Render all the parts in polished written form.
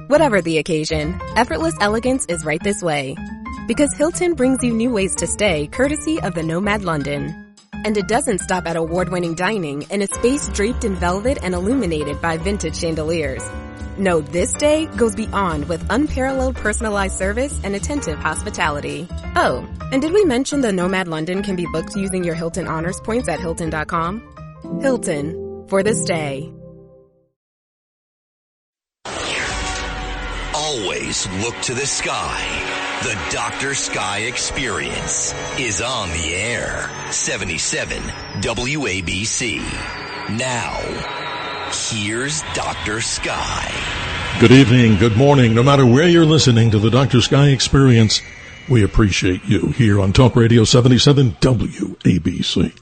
Whatever the occasion, effortless elegance is right this way. Because Hilton brings you new ways to stay courtesy of the Nomad London. And it doesn't stop at award-winning dining in a space draped in velvet and illuminated by vintage chandeliers. No, this day goes beyond with unparalleled personalized service and attentive hospitality. Oh, and did we mention the Nomad London can be booked using your Hilton Honors points at Hilton.com? Hilton, for this day. Always look to the sky. The Dr. Sky Experience is on the air. 77 WABC. Now, here's Dr. Sky. Good evening, good morning. No matter where you're listening to the Dr. Sky Experience, we appreciate you here on Talk Radio 77 WABC.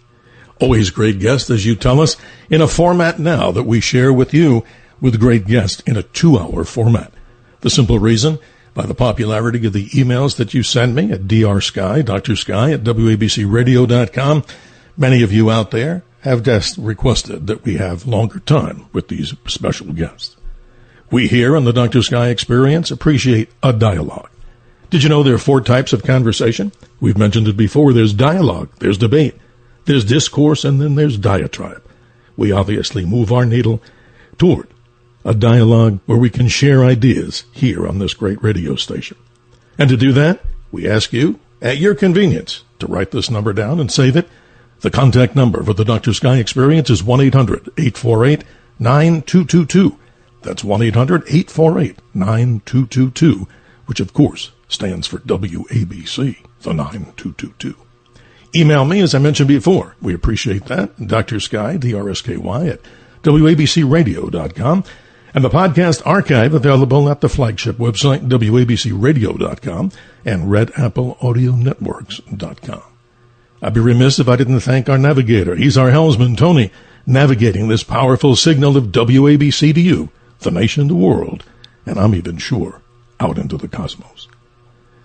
Always great guests, as you tell us, in a format now that we share with you with great guests in a 2-hour format. The simple reason, by the popularity of the emails that you send me at drsky, drsky at wabcradio.com, many of you out there have just requested that we have longer time with these special guests. We here on the Dr. Sky Experience appreciate a dialogue. Did you know there are 4 types of conversation? We've mentioned it before. There's dialogue, there's debate, there's discourse, and then there's diatribe. We obviously move our needle toward a dialogue where we can share ideas here on this great radio station. And to do that, we ask you, at your convenience, to write this number down and save it. The contact number for the Dr. Sky Experience is 1-800-848-9222. That's 1-800-848-9222, which of course stands for WABC, the 9222. Email me, as I mentioned before. We appreciate that. Dr. Sky, DRSKY, at wabcradio.com. And the podcast archive available at the flagship website, wabcradio.com, and redappleaudionetworks.com. I'd be remiss if I didn't thank our navigator. He's our helmsman, Tony, navigating this powerful signal of WABC to you, the nation, the world, and I'm even sure, out into the cosmos.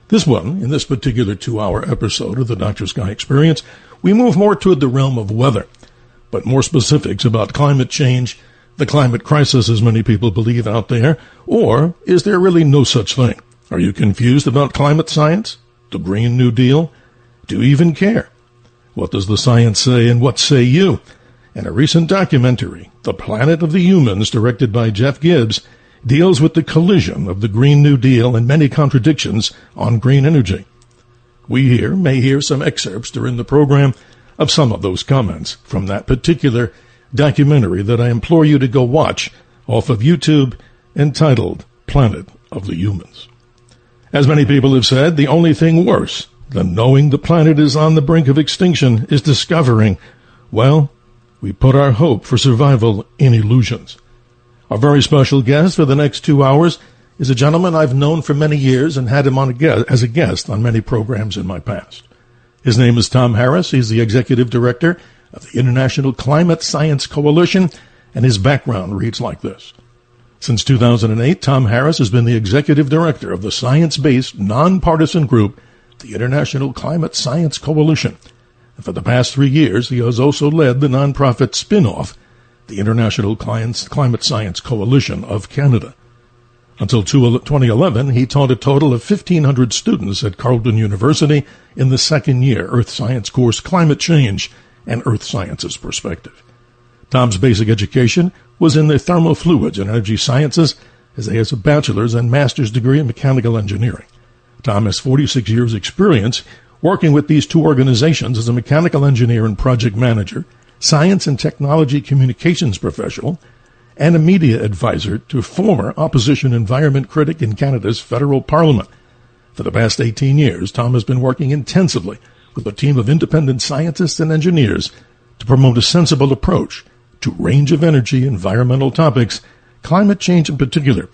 This one, in this particular 2-hour episode of the Dr. Sky Experience, we move more toward the realm of weather, but more specifics about climate change, the climate crisis, as many people believe out there, or is there really no such thing? Are you confused about climate science? The Green New Deal? Do you even care? What does the science say and what say you? And a recent documentary, The Planet of the Humans, directed by Jeff Gibbs, deals with the collision of the Green New Deal and many contradictions on green energy. We here may hear some excerpts during the program of some of those comments from that particular documentary that I implore you to go watch off of YouTube, entitled Planet of the Humans. As many people have said, the only thing worse than knowing the planet is on the brink of extinction is discovering, well, we put our hope for survival in illusions. Our very special guest for the next 2 hours is a gentleman I've known for many years and had him on as a guest on many programs in my past. His name is Tom Harris. He's the executive director of the International Climate Science Coalition, and his background reads like this. Since 2008, Tom Harris has been the executive director of the science-based, nonpartisan group, the International Climate Science Coalition. And for the past 3 years, he has also led the nonprofit spin-off, the International Climate Science Coalition of Canada. Until 2011, he taught a total of 1,500 students at Carleton University in the second-year Earth Science course Climate Change and Earth Sciences Perspective. Tom's basic education was in the thermofluids and energy sciences, as he has a bachelor's and master's degree in mechanical engineering. Tom has 46 years' experience working with these 2 organizations as a mechanical engineer and project manager, science and technology communications professional, and a media advisor to former opposition environment critic in Canada's federal parliament. For the past 18 years, Tom has been working intensively with a team of independent scientists and engineers to promote a sensible approach to range of energy environmental topics, climate change in particular.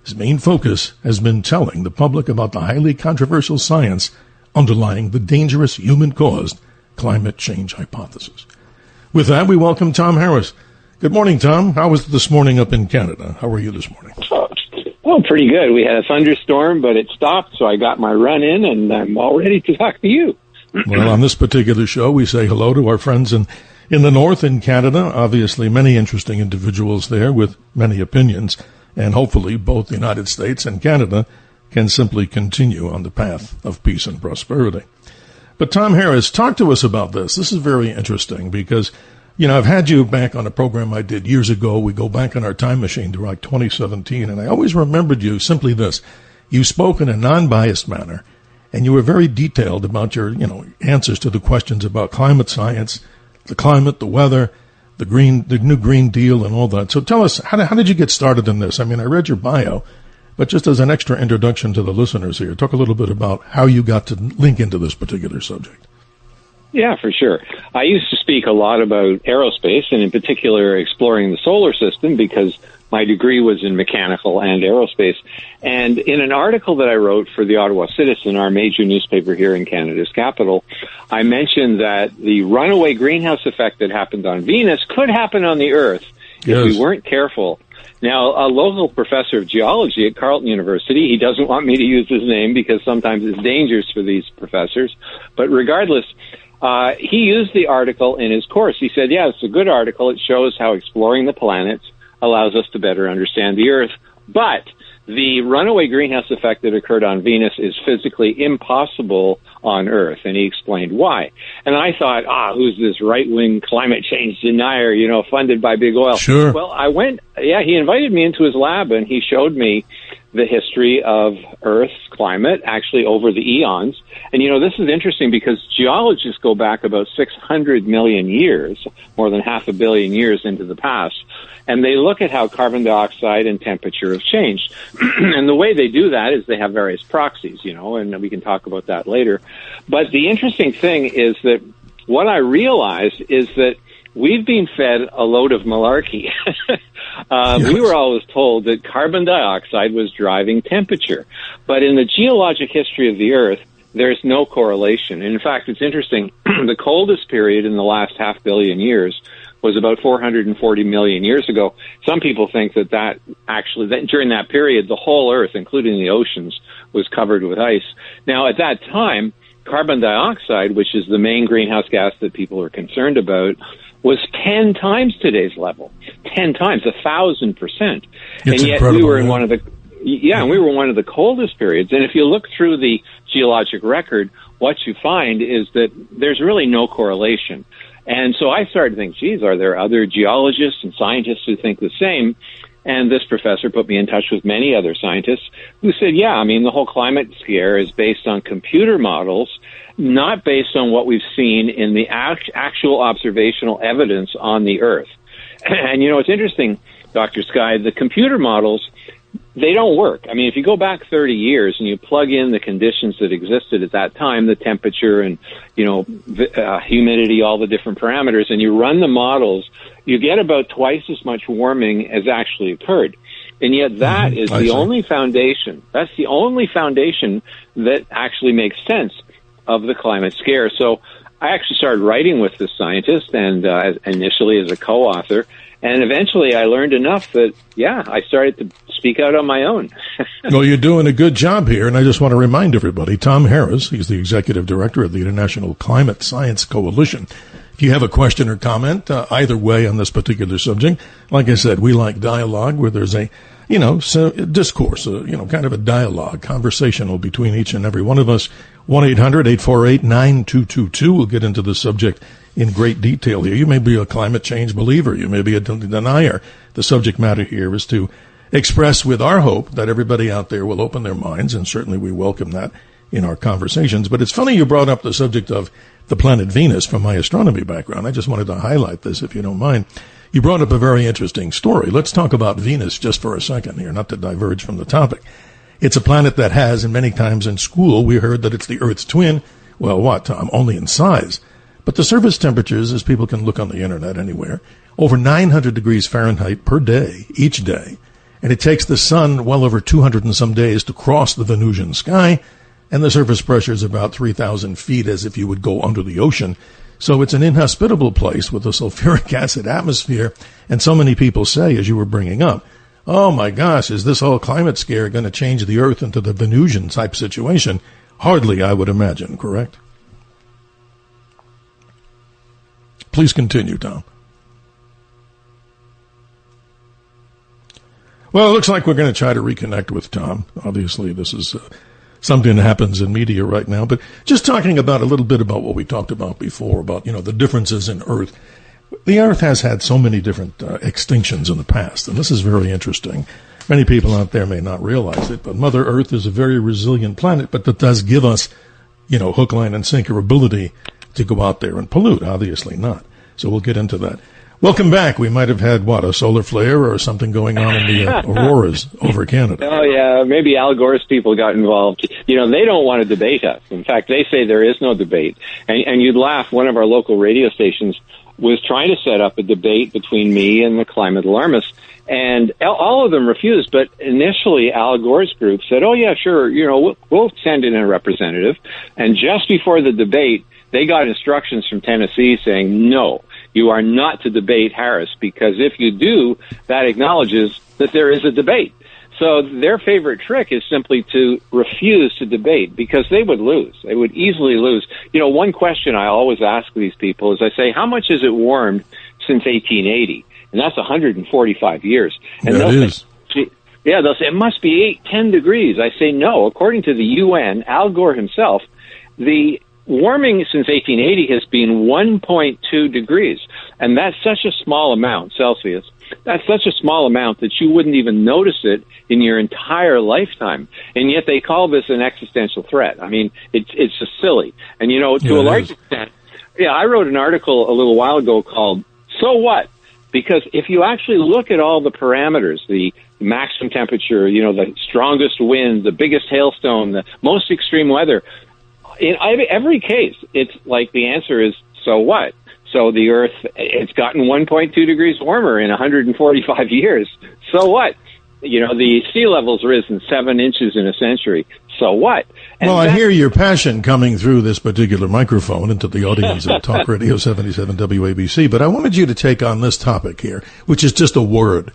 His main focus has been telling the public about the highly controversial science underlying the dangerous human-caused climate change hypothesis. With that, we welcome Tom Harris. Good morning, Tom. How was it this morning up in Canada? How are you this morning? Oh, pretty good. We had a thunderstorm, but it stopped, so I got my run in, and I'm all ready to talk to you. Well, on this particular show, we say hello to our friends in the north in Canada. Obviously, many interesting individuals there with many opinions. and hopefully both the United States and Canada can simply continue on the path of peace and prosperity. But Tom Harris, talk to us about this. This is very interesting because, I've had you back on a program I did years ago. We go back on our time machine to like 2017, and I always remembered you simply this. You spoke in a non-biased manner, and you were very detailed about your, answers to the questions about climate science, the climate, the weather, the new Green Deal, and all that. So tell us, how did you get started in this? I mean, I read your bio, but just as an extra introduction to the listeners here, talk a little bit about how you got to link into this particular subject. Yeah, for sure. I used to speak a lot about aerospace, and in particular exploring the solar system, because my degree was in mechanical and aerospace. And in an article that I wrote for the Ottawa Citizen, our major newspaper here in Canada's capital, I mentioned that the runaway greenhouse effect that happened on Venus could happen on the Earth if we weren't careful. Now, a local professor of geology at Carleton University, he doesn't want me to use his name because sometimes it's dangerous for these professors, but regardless, he used the article in his course. He said, yeah, it's a good article. It shows how exploring the planets allows us to better understand the Earth, but the runaway greenhouse effect that occurred on Venus is physically impossible on Earth, and he explained why. And I thought, who's this right-wing climate change denier, funded by big oil? Sure. Well, he invited me into his lab, and he showed me the history of Earth's climate, actually over the eons. And, this is interesting because geologists go back about 600 million years, more than 500 million years into the past, and they look at how carbon dioxide and temperature have changed. And the way they do that is they have various proxies, and we can talk about that later. But the interesting thing is that what I realized is that we've been fed a load of malarkey. Yes. We were always told that carbon dioxide was driving temperature. But in the geologic history of the Earth, there's no correlation. And in fact, it's interesting. The coldest period in the last 500 million years was about 440 million years ago. Some people think that during that period, the whole Earth, including the oceans, was covered with ice. Now, at that time, carbon dioxide, which is the main greenhouse gas that people are concerned about, was 10 times today's level. 10 times, 1,000%. And yet we were in one of the coldest periods. And if you look through the geologic record, what you find is that there's really no correlation. And so I started to think, geez, are there other geologists and scientists who think the same? And this professor put me in touch with many other scientists who said, the whole climate scare is based on computer models, not based on what we've seen in the actual observational evidence on the Earth. And, it's interesting, Dr. Sky, the computer models, they don't work. I mean, if you go back 30 years and you plug in the conditions that existed at that time, the temperature and, humidity, all the different parameters, and you run the models, you get about twice as much warming as actually occurred. And yet that is the only foundation. That's the only foundation that actually makes sense of the climate scare. So I actually started writing with this scientist, and initially as a co-author, and eventually I learned enough that, I started to speak out on my own. Well, you're doing a good job here, and I just want to remind everybody, Tom Harris, he's the executive director of the International Climate Science Coalition. If you have a question or comment, either way on this particular subject, like I said, we like dialogue where there's a, discourse, kind of a dialogue, conversational between each and every one of us. 1-800-848-9222. We'll get into the subject in great detail here. You may be a climate change believer. You may be a denier. The subject matter here is to express with our hope that everybody out there will open their minds, and certainly we welcome that in our conversations. But it's funny you brought up the subject of the planet Venus from my astronomy background. I just wanted to highlight this, if you don't mind. You brought up a very interesting story. Let's talk about Venus just for a second here, not to diverge from the topic. It's a planet that has, and many times in school, we heard that it's the Earth's twin. Well, what, Tom? Only in size. But the surface temperatures, as people can look on the internet anywhere, over 900 degrees Fahrenheit per day, each day. And it takes the sun well over 200 and some days to cross the Venusian sky, and the surface pressure is about 3,000 feet, as if you would go under the ocean. So it's an inhospitable place with a sulfuric acid atmosphere, and so many people say, as you were bringing up, oh my gosh, is this whole climate scare going to change the Earth into the Venusian type situation? Hardly, I would imagine, correct? Please continue, Tom. Well, it looks like we're going to try to reconnect with Tom. Obviously, this is something that happens in media right now. But just talking about a little bit about what we talked about before, about, the differences in Earth. The Earth has had so many different extinctions in the past, and this is very interesting. Many people out there may not realize it, but Mother Earth is a very resilient planet, but that does give us, hook, line, and sinker ability to go out there and pollute. Obviously not. So we'll get into that. Welcome back. We might have had, a solar flare or something going on in the auroras over Canada. Oh, yeah. Maybe Al Gore's people got involved. They don't want to debate us. In fact, they say there is no debate. And you'd laugh, one of our local radio stations was trying to set up a debate between me and the climate alarmists. And all of them refused, but initially Al Gore's group said, oh, yeah, sure, we'll send in a representative. And just before the debate, they got instructions from Tennessee saying, no, you are not to debate Harris, because if you do, that acknowledges that there is a debate. So their favorite trick is simply to refuse to debate, because they would lose. They would easily lose. One question I always ask these people is, I say, how much has it warmed since 1880? And that's 145 years. And they'll say, it must be 10 degrees. I say, no. According to the UN, Al Gore himself, the warming since 1880 has been 1.2 degrees. And that's such a small amount, Celsius. That's such a small amount that you wouldn't even notice it in your entire lifetime. And yet they call this an existential threat. I mean, it's just silly. And, to a large extent, I wrote an article a little while ago called, So What? Because if you actually look at all the parameters, the maximum temperature, the strongest wind, the biggest hailstone, the most extreme weather, in every case, it's like the answer is, so what? So the Earth, it's gotten 1.2 degrees warmer in 145 years. So what? The sea level's risen 7 inches in a century. So what? And I hear your passion coming through this particular microphone into the audience of Talk Radio 77 WABC, but I wanted you to take on this topic here, which is just a word,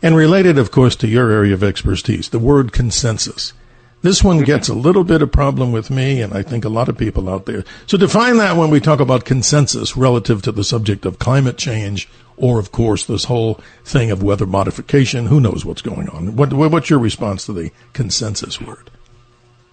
and related, of course, to your area of expertise, the word consensus. This one gets a little bit of problem with me, and I think a lot of people out there. So define that when we talk about consensus relative to the subject of climate change, or, of course, this whole thing of weather modification. Who knows what's going on? What's your response to the consensus word?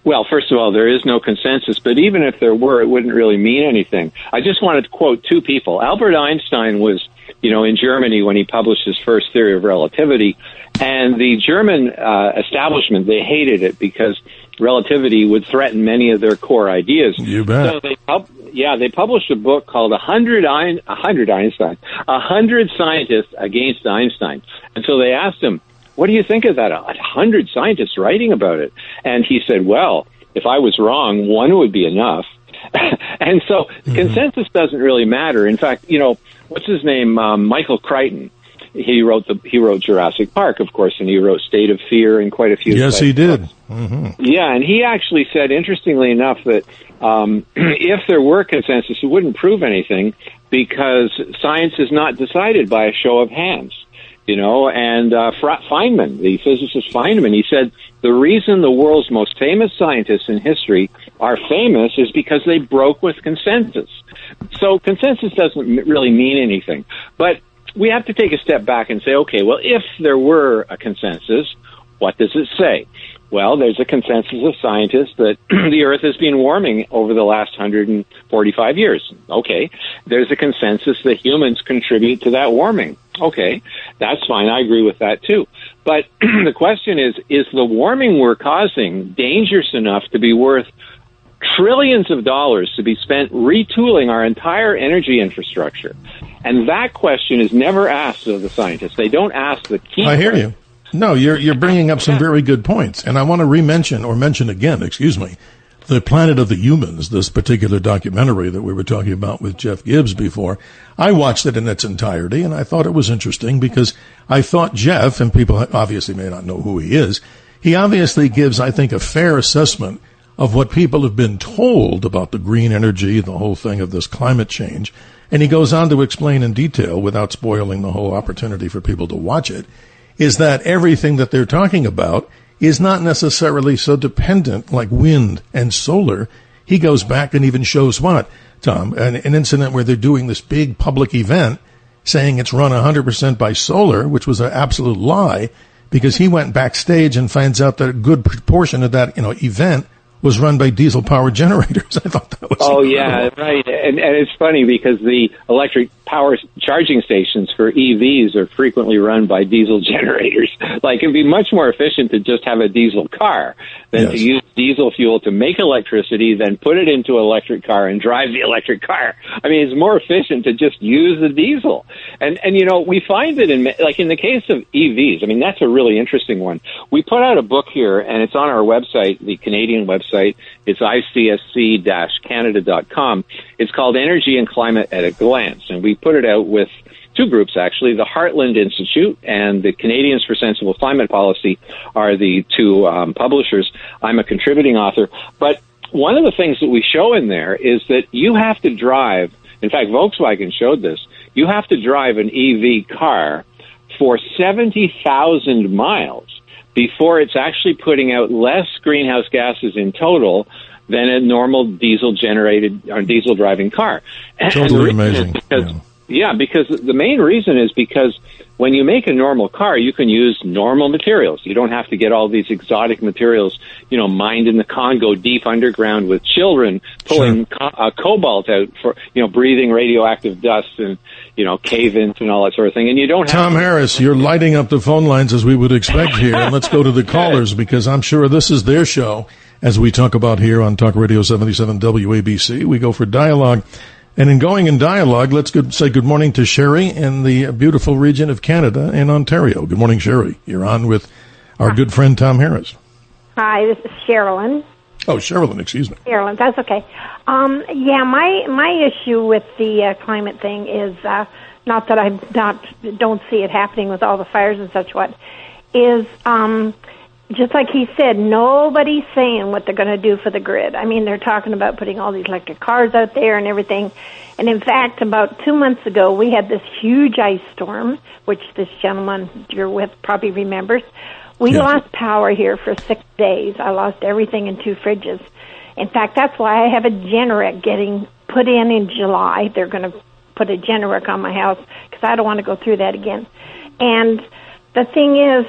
Well, first of all, there is no consensus, but even if there were, it wouldn't really mean anything. I just wanted to quote two people. Albert Einstein was, in Germany when he published his first theory of relativity, and the German establishment, they hated it because relativity would threaten many of their core ideas. You bet. So they published a book called 100 Scientists Against Einstein. And so they asked him, what do you think of that? 100 scientists writing about it. And he said, well, if I was wrong, one would be enough. And so consensus doesn't really matter. In fact, what's his name? Michael Crichton. He wrote Jurassic Park, of course, and he wrote State of Fear and quite a few. Yes, he did. Mm-hmm. Yeah, and he actually said, interestingly enough, that if there were consensus, it wouldn't prove anything because science is not decided by a show of hands. And Feynman, the physicist Feynman, he said, the reason the world's most famous scientists in history are famous is because they broke with consensus. So consensus doesn't really mean anything. But we have to take a step back and say, okay, well, if there were a consensus, what does it say? Well, there's a consensus of scientists that the Earth has been warming over the last 145 years. Okay. There's a consensus that humans contribute to that warming. Okay. That's fine. I agree with that too. But the question is the warming we're causing dangerous enough to be worth trillions of dollars to be spent retooling our entire energy infrastructure? And that question is never asked of the scientists. They don't ask the key. I hear you. No, you're bringing up some very good points. And I want to mention again, The Planet of the Humans, this particular documentary that we were talking about with Jeff Gibbs before. I watched it in its entirety, and I thought it was interesting because I thought Jeff, and people obviously may not know who he is, he obviously gives, I think, a fair assessment of what people have been told about the green energy, the whole thing of this climate change. And he goes on to explain in detail, without spoiling the whole opportunity for people to watch it, is that everything that they're talking about is not necessarily so dependent like wind and solar. He goes back and even shows what, Tom? An incident where they're doing this big public event saying it's run 100% by solar, which was an absolute lie, because he went backstage and finds out that a good portion of that, event was run by diesel-powered generators. I thought that was incredible. Yeah, right. And it's funny because the electric power charging stations for EVs are frequently run by diesel generators. Like, it'd be much more efficient to just have a diesel car than to use diesel fuel to make electricity, then put it into an electric car and drive the electric car. I mean, it's more efficient to just use the diesel. And we find that in the case of EVs, I mean, that's a really interesting one. We put out a book here, and it's on our website, the Canadian website. It's icsc-canada.com. It's called Energy and Climate at a Glance, and we put it out with two groups, actually. The Heartland Institute and the Canadians for Sensible Climate Policy are the two publishers. I'm a contributing author. But one of the things that we show in there is that you have to drive, in fact, Volkswagen showed this, you have to drive an EV car for 70,000 miles before it's actually putting out less greenhouse gases in total than a normal diesel-generated or diesel-driving car. Totally amazing. Because the main reason is because when you make a normal car, you can use normal materials. You don't have to get all these exotic materials, mined in the Congo deep underground with children pulling cobalt out for, breathing radioactive dust and, cave vents and all that sort of thing. And you don't have Tom Harris, you're lighting up the phone lines as we would expect here. And let's go to the callers because I'm sure this is their show as we talk about here on Talk Radio 77 WABC. We go for dialogue. And in going in dialogue, let's say good morning to Sherry in the beautiful region of Canada in Ontario. Good morning, Sherry. You're on with our good friend Tom Harris. Hi, this is Sherilyn. Oh, Sherilyn, excuse me. Sherilyn, that's okay. My issue with the climate thing is not that I don't see it happening with all the fires and such. Is just like he said, nobody's saying what they're going to do for the grid. I mean, they're talking about putting all these electric cars out there and everything. And in fact, about 2 months ago, we had this huge ice storm, which this gentleman you're with probably remembers. We lost power here for 6 days. I lost everything in 2 fridges. In fact, that's why I have a Generac getting put in July. They're going to put a Generac on my house because I don't want to go through that again. And the thing is,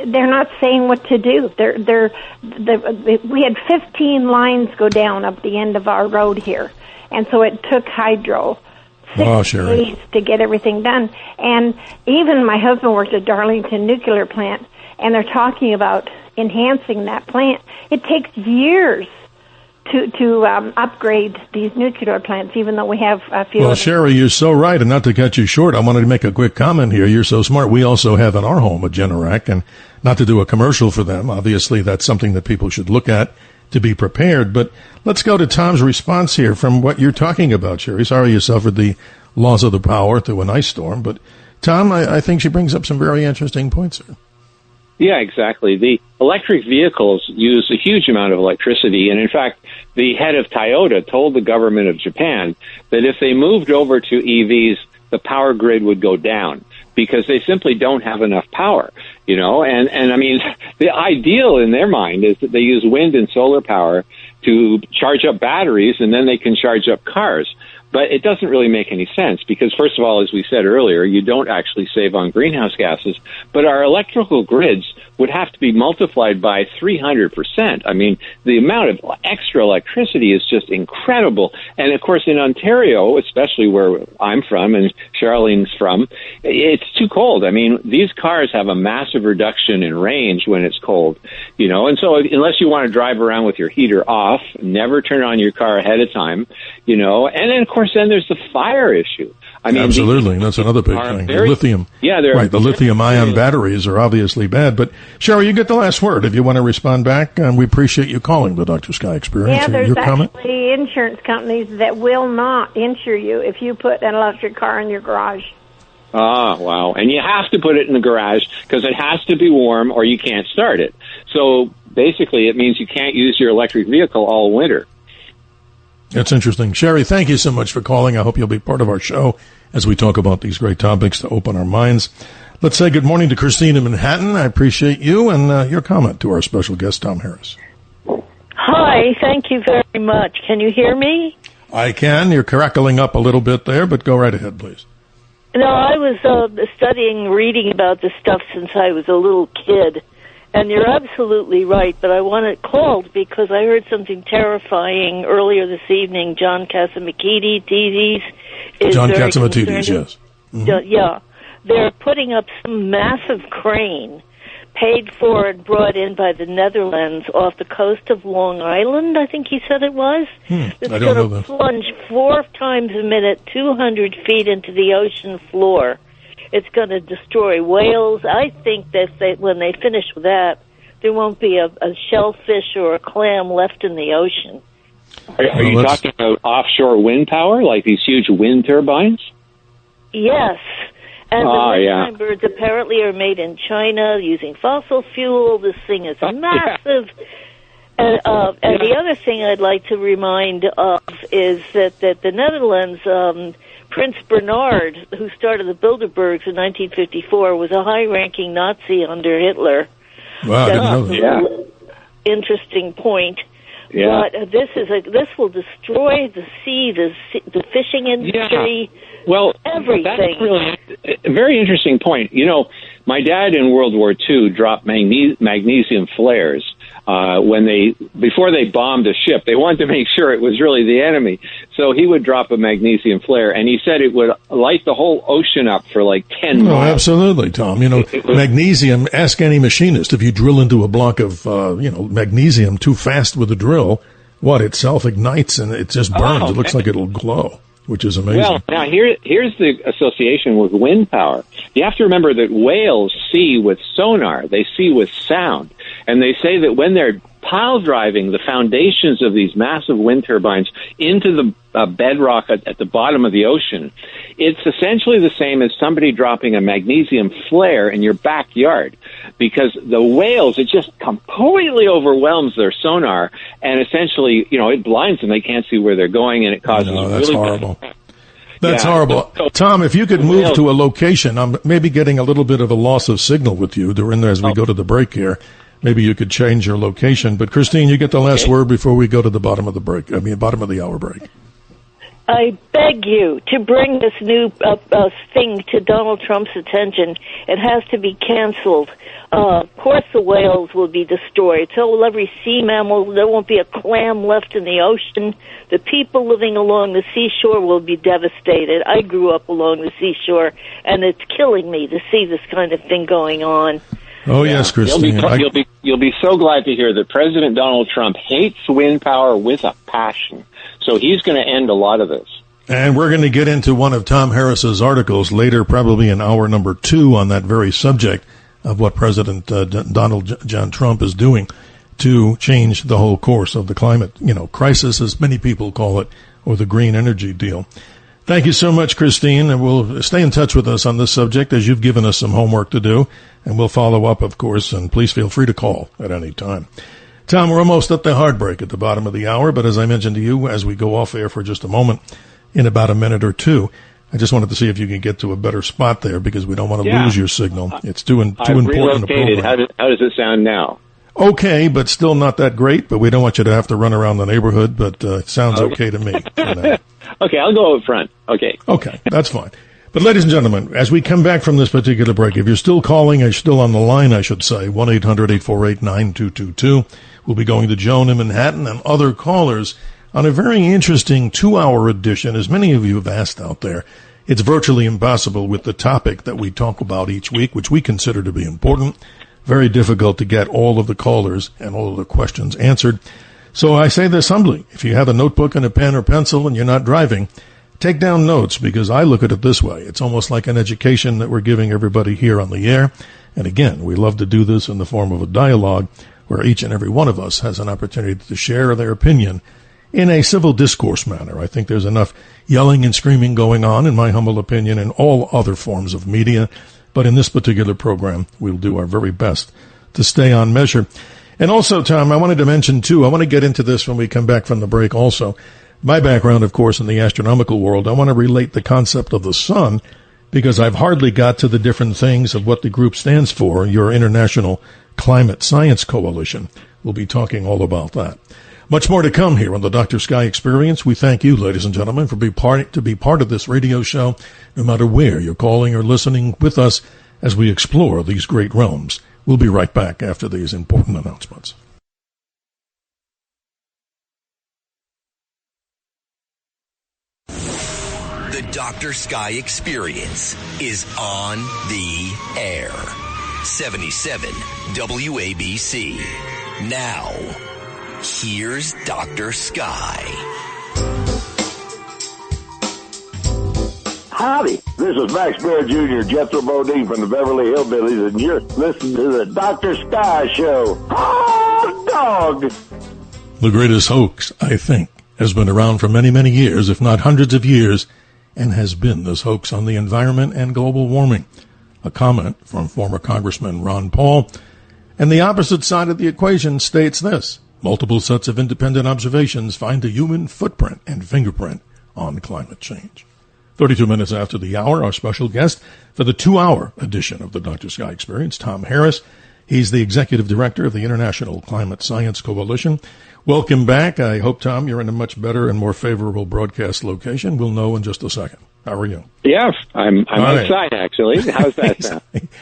they're not saying what to do. We had 15 lines go down up the end of our road here, and so it took hydro 6 days to get everything done. And even my husband worked at Darlington Nuclear Plant, and they're talking about enhancing that plant. It takes years to upgrade these nuclear plants, even though we have a few. Well, Sherry, you're so right, and not to cut you short, I wanted to make a quick comment here. You're so smart. We also have in our home a Generac, and not to do a commercial for them. Obviously, that's something that people should look at to be prepared. But let's go to Tom's response here from what you're talking about, Sherry. Sorry you suffered the loss of the power through an ice storm, but Tom, I think she brings up some very interesting points here. Yeah, exactly. The electric vehicles use a huge amount of electricity, and in fact, the head of Toyota told the government of Japan that if they moved over to EVs, the power grid would go down because they simply don't have enough power, and I mean, the ideal in their mind is that they use wind and solar power to charge up batteries and then they can charge up cars. But it doesn't really make any sense because, first of all, as we said earlier, you don't actually save on greenhouse gases. But our electrical grids would have to be multiplied by 300%. I mean, the amount of extra electricity is just incredible. And, of course, in Ontario, especially where I'm from and Charlene's from, it's too cold. I mean, these cars have a massive reduction in range when it's cold, And so unless you want to drive around with your heater off, never turn on your car ahead of time, And then, of course, then there's the fire issue. I mean, absolutely, that's another big thing. The lithium, the lithium-ion batteries are obviously bad. But Sherry, you get the last word if you want to respond back. And we appreciate you calling the Dr. Sky Experience. Yeah, there's your comment? actually insurance companies that will not insure you if you put an electric car in your garage. Ah, wow. And you have to put it in the garage because it has to be warm or you can't start it. So basically it means you can't use your electric vehicle all winter. That's interesting. Sherry, thank you so much for calling. I hope you'll be part of our show as we talk about these great topics to open our minds. Let's say good morning to Christine in Manhattan. I appreciate you and your comment to our special guest, Tom Harris. Hi, thank you very much. Can you hear me? I can. You're crackling up a little bit there, but go right ahead, please. No, I was reading about this stuff since I was a little kid. And you're absolutely right, but I called because I heard something terrifying earlier this evening. John Catsimatidis is John very Catsimatidis, yes. Mm-hmm. Yeah. They're putting up some massive crane paid for and brought in by the Netherlands off the coast of Long Island, I think he said it was. It's going to plunge 4 times a minute, 200 feet into the ocean floor. It's going to destroy whales. I think that when they finish with that, there won't be a shellfish or a clam left in the ocean. Are you talking about offshore wind power, like these huge wind turbines? Yes. And the nighttime birds apparently are made in China using fossil fuel. This thing is massive. And the other thing I'd like to remind of is that the Netherlands... Prince Bernhard, who started the Bilderbergs in 1954, was a high-ranking Nazi under Hitler. Wow, I didn't know that. Yeah. Interesting point. Yeah. But this will destroy the sea, the fishing industry. Yeah. Well, everything. That's really a very interesting point. You know, my dad in World War II dropped magnesium flares. Before they bombed a ship, they wanted to make sure it was really the enemy. So he would drop a magnesium flare, and he said it would light the whole ocean up for like 10 miles. Oh, absolutely, Tom. You know, magnesium, ask any machinist, if you drill into a block of, magnesium too fast with a drill, it self-ignites and it just burns. It looks like it'll glow, which is amazing. Well, now here's the association with wind power. You have to remember that whales see with sonar. They see with sound. And they say that when they're pile driving the foundations of these massive wind turbines into the bedrock at the bottom of the ocean, it's essentially the same as somebody dropping a magnesium flare in your backyard, because the whales, it just completely overwhelms their sonar, and essentially, it blinds them. They can't see where they're going, and it causes that's really horrible. That's horrible. Tom, if you could move to a location, I'm maybe getting a little bit of a loss of signal with you as we go to the break here. Maybe you could change your location. But Christine, you get the last word before we go to the bottom of the hour break. I beg you to bring this new thing to Donald Trump's attention. It has to be canceled. Of course the whales will be destroyed. So will every sea mammal. There won't be a clam left in the ocean. The people living along the seashore will be devastated. I grew up along the seashore, and it's killing me to see this kind of thing going on. Oh, yes, Christine. You'll be so glad to hear that President Donald Trump hates wind power with a passion. So he's going to end a lot of this. And we're going to get into one of Tom Harris's articles later, probably in hour number 2, on that very subject of what President Donald John Trump is doing to change the whole course of the climate, crisis, as many people call it, or the green energy deal. Thank you so much, Christine, and we'll stay in touch with us on this subject as you've given us some homework to do, and we'll follow up, of course, and please feel free to call at any time. Tom, we're almost at the hard break at the bottom of the hour, but as I mentioned to you, as we go off air for just a moment, in about a minute or two, I just wanted to see if you can get to a better spot there, because we don't want to lose your signal. It's too important a program. How does it sound now? Okay, but still not that great, but we don't want you to have to run around the neighborhood, but it sounds okay to me. Okay, I'll go up front. Okay, that's fine. But ladies and gentlemen, as we come back from this particular break, if you're still calling, or still on the line, I should say, 1-800-848-9222. We'll be going to Joan in Manhattan and other callers on a very interesting 2-hour edition. As many of you have asked out there, it's virtually impossible with the topic that we talk about each week, which we consider to be important. Very difficult to get all of the callers and all of the questions answered. So I say this humbly. If you have a notebook and a pen or pencil and you're not driving, take down notes, because I look at it this way. It's almost like an education that we're giving everybody here on the air. And again, we love to do this in the form of a dialogue where each and every one of us has an opportunity to share their opinion in a civil discourse manner. I think there's enough yelling and screaming going on, in my humble opinion, in all other forms of media. But in this particular program, we'll do our very best to stay on measure. And also, Tom, I wanted to mention, too, I want to get into this when we come back from the break also. My background, of course, in the astronomical world, I want to relate the concept of the sun, because I've hardly got to the different things of what the group stands for, your International Climate Science Coalition. We'll be talking all about that. Much more to come here on the Dr. Sky Experience. We thank you, ladies and gentlemen, for being part of this radio show, no matter where you're calling or listening with us as we explore these great realms. We'll be right back after these important announcements. The Dr. Sky Experience is on the air. 77 WABC. Now, here's Dr. Sky. Howdy, this is Max Bear Jr., Jethro Bodine from the Beverly Hillbillies, and you're listening to the Dr. Sky Show. Hot dog! The greatest hoax, I think, has been around for many, many years, if not hundreds of years, and has been this hoax on the environment and global warming. A comment from former Congressman Ron Paul. And the opposite side of the equation states this: multiple sets of independent observations find a human footprint and fingerprint on climate change. 32 minutes after the hour, our special guest for the 2-hour edition of the Dr. Sky Experience, Tom Harris. He's the executive director of the International Climate Science Coalition. Welcome back. I hope, Tom, you're in a much better and more favorable broadcast location. We'll know in just a second. How are you? Yes, I'm outside, right. Actually. How's that sound?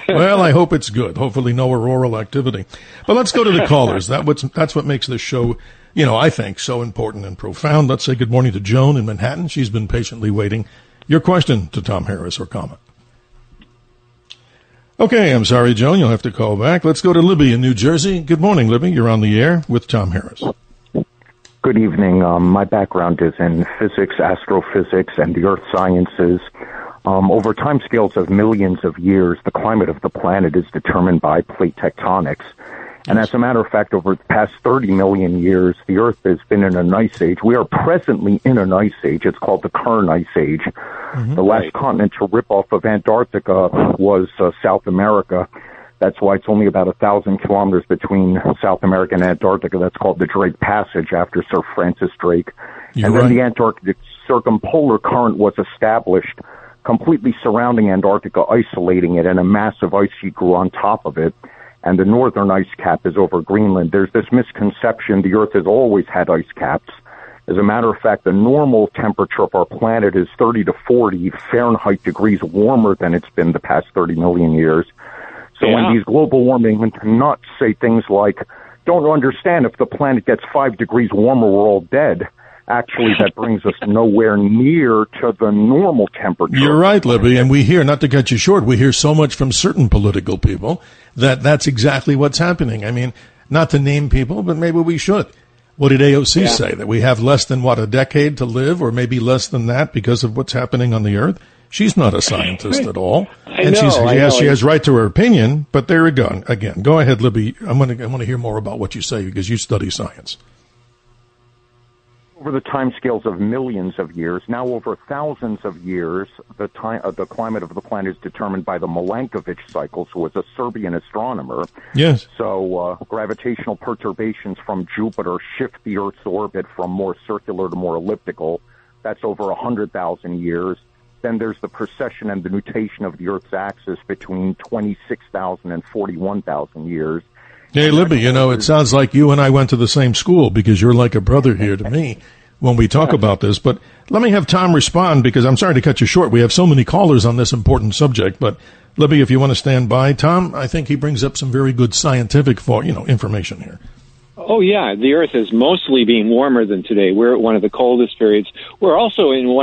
Well, I hope it's good. Hopefully no auroral activity. But let's go to the callers. That's what makes this show, I think, so important and profound. Let's say good morning to Joan in Manhattan. She's been patiently waiting. Your question to Tom Harris or comment. Okay, I'm sorry, Joan. You'll have to call back. Let's go to Libby in New Jersey. Good morning, Libby. You're on the air with Tom Harris. Good evening. My background is in physics, astrophysics, and the earth sciences. Over timescales of millions of years, the climate of the planet is determined by plate tectonics. And as a matter of fact, over the past 30 million years, the Earth has been in an ice age. We are presently in an ice age. It's called the current ice age. Mm-hmm. The last continent to rip off of Antarctica was South America. That's why it's only about 1,000 kilometers between South America and Antarctica. That's called the Drake Passage after Sir Francis Drake. You're and then right. the Antarctic circumpolar current was established, completely surrounding Antarctica, isolating it, and a massive ice sheet grew on top of it. And the northern ice cap is over Greenland. There's this misconception the Earth has always had ice caps. As a matter of fact, the normal temperature of our planet is 30 to 40 Fahrenheit degrees warmer than it's been the past 30 million years. So when these global warming nuts say things like, don't understand, if the planet gets 5 degrees warmer, we're all dead. Actually, that brings us nowhere near to the normal temperature. You're right, Libby, and we hear, not to cut you short, we hear so much from certain political people that that's exactly what's happening. I mean, not to name people, but maybe we should. What did AOC say? That we have less than, a decade to live, or maybe less than that because of what's happening on the Earth? She's not a scientist at all. She has right to her opinion, but there we go. Again, go ahead, Libby. I want to hear more about what you say because you study science. Over the timescales of millions of years, now over thousands of years, the climate of the planet is determined by the Milankovitch cycles, who was a Serbian astronomer. Yes. So gravitational perturbations from Jupiter shift the Earth's orbit from more circular to more elliptical. That's over 100,000 years. Then there's the precession and the nutation of the Earth's axis between 26,000 and 41,000 years. Hey, Libby, it sounds like you and I went to the same school because you're like a brother here to me when we talk about this. But let me have Tom respond because I'm sorry to cut you short. We have so many callers on this important subject. But, Libby, if you want to stand by, Tom, I think he brings up some very good scientific, information here. Oh, yeah. The Earth is mostly being warmer than today. We're at one of the coldest periods. We're also in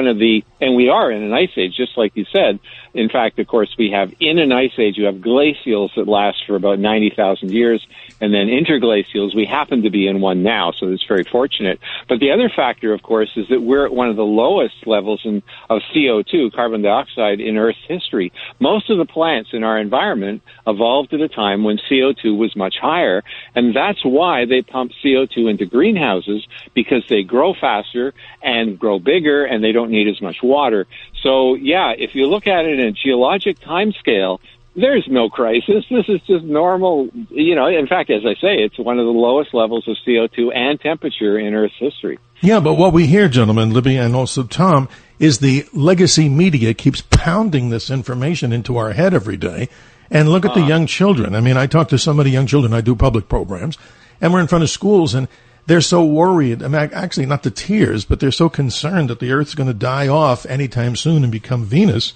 we are in an ice age, just like you said. In fact, of course, we have in an ice age, you have glacials that last for about 90,000 years, and then interglacials. We happen to be in one now, so it's very fortunate. But the other factor, of course, is that we're at one of the lowest levels of CO2, carbon dioxide, in Earth's history. Most of the plants in our environment evolved at a time when CO2 was much higher, and that's why they pump CO2 into greenhouses, because they grow faster and grow bigger, and they don't need as much water. So, if you look at it in a geologic time scale, there's no crisis. This is just normal. In fact, as I say, it's one of the lowest levels of CO2 and temperature in Earth's history. Yeah, but what we hear, gentlemen, Libby and also Tom, is the legacy media keeps pounding this information into our head every day. And look at the young children. I mean, I talk to so many young children. I do public programs, and we're in front of schools, and they're so worried. I mean, actually, not the tears, but they're so concerned that the Earth's going to die off anytime soon and become Venus.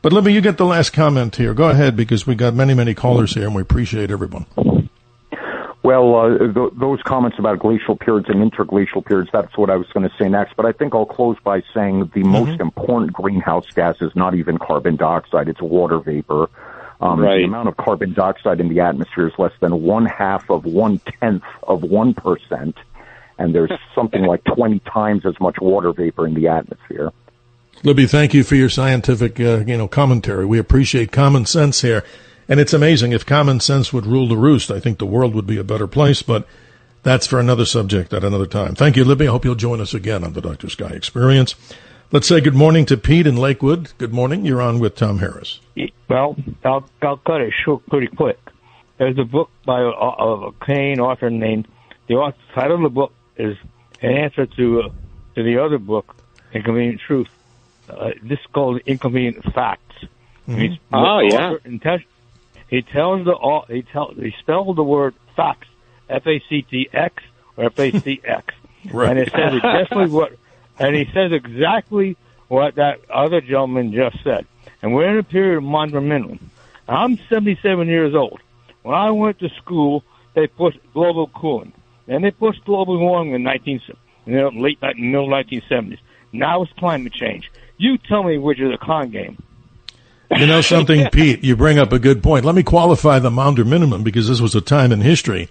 But Libby, you get the last comment here. Go ahead, because we got many, many callers here, and we appreciate everyone. Well, those comments about glacial periods and interglacial periods, that's what I was going to say next. But I think I'll close by saying the most important greenhouse gas is not even carbon dioxide, it's water vapor. The amount of carbon dioxide in the atmosphere is less than 1/2 of 1/10 of 1%, and there's something like 20 times as much water vapor in the atmosphere. Libby, thank you for your scientific, commentary. We appreciate common sense here. And it's amazing. If common sense would rule the roost, I think the world would be a better place, but that's for another subject at another time. Thank you, Libby. I hope you'll join us again on the Dr. Sky Experience. Let's say good morning to Pete in Lakewood. Good morning. You're on with Tom Harris. Well, I'll cut it short pretty quick. There's a book by a Canadian author named, the title of the book is an answer to the other book, Inconvenient Truth. This is called Inconvenient Facts. He spelled the word facts, F-A-C-T-X or F-A-C-X. Right. And it says exactly what that other gentleman just said. And we're in a period of modern minimum. I'm 77 years old. When I went to school, they pushed global cooling. Then they pushed global warming in middle 1970s. Now it's climate change. You tell me which is a con game. You know something, Pete? You bring up a good point. Let me qualify the Maunder minimum, because this was a time in history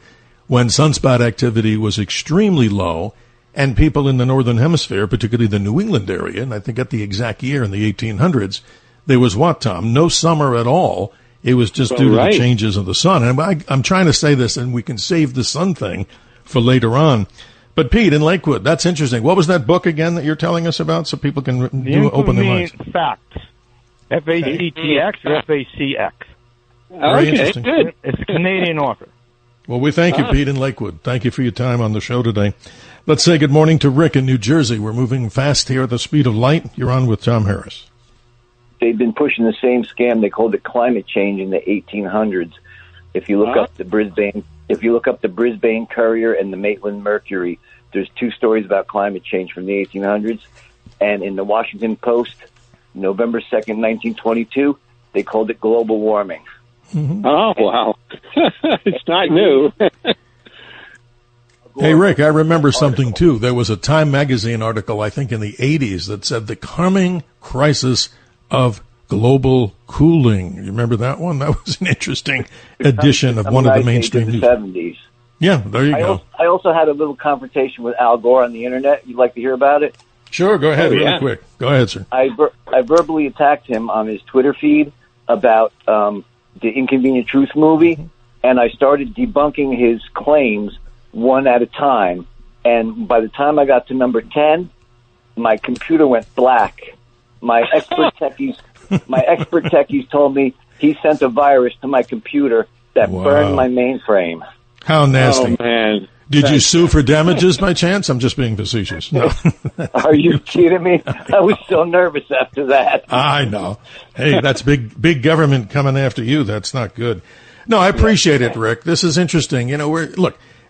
when sunspot activity was extremely low, and people in the northern hemisphere, particularly the New England area, and I think at the exact year in the 1800s, there was what, Tom? No summer at all. It was just due to the changes of the sun. And I'm trying to say this, and we can save the sun thing for later on. But Pete, in Lakewood, that's interesting. What was that book again that you're telling us about, so people can open their minds? Facts. F-A-C-T-X or F-A-C-X. Very interesting. Good. It's a Canadian author. Well, we thank you, Pete in Lakewood. Thank you for your time on the show today. Let's say good morning to Rick in New Jersey. We're moving fast here at the speed of light. You're on with Tom Harris. They've been pushing the same scam. They called it climate change in the 1800s. If you look up the Brisbane Courier and the Maitland Mercury, there's two stories about climate change from the 1800s. And in the Washington Post, November 2nd, 1922, they called it global warming. Mm-hmm. Oh, wow. It's not new. Hey, Rick, I remember something, too. There was a Time magazine article, I think in the 80s, that said the coming crisis of global cooling. You remember that one? That was an interesting edition of one of the mainstream news. 70s. Yeah, there you go. I also had a little confrontation with Al Gore on the Internet. You'd like to hear about it? Sure, go ahead, real quick. Go ahead, sir. I verbally attacked him on his Twitter feed about the Inconvenient Truth movie, and I started debunking his claims one at a time. And by the time I got to number 10, my computer went black. My expert techies told me he sent a virus to my computer that burned my mainframe. How nasty. Oh, man. Did you sue for damages by chance? I'm just being facetious. No. Are you kidding me? I was so nervous after that. I know. Hey, that's big government coming after you. That's not good. No, I appreciate it, Rick. This is interesting. You know,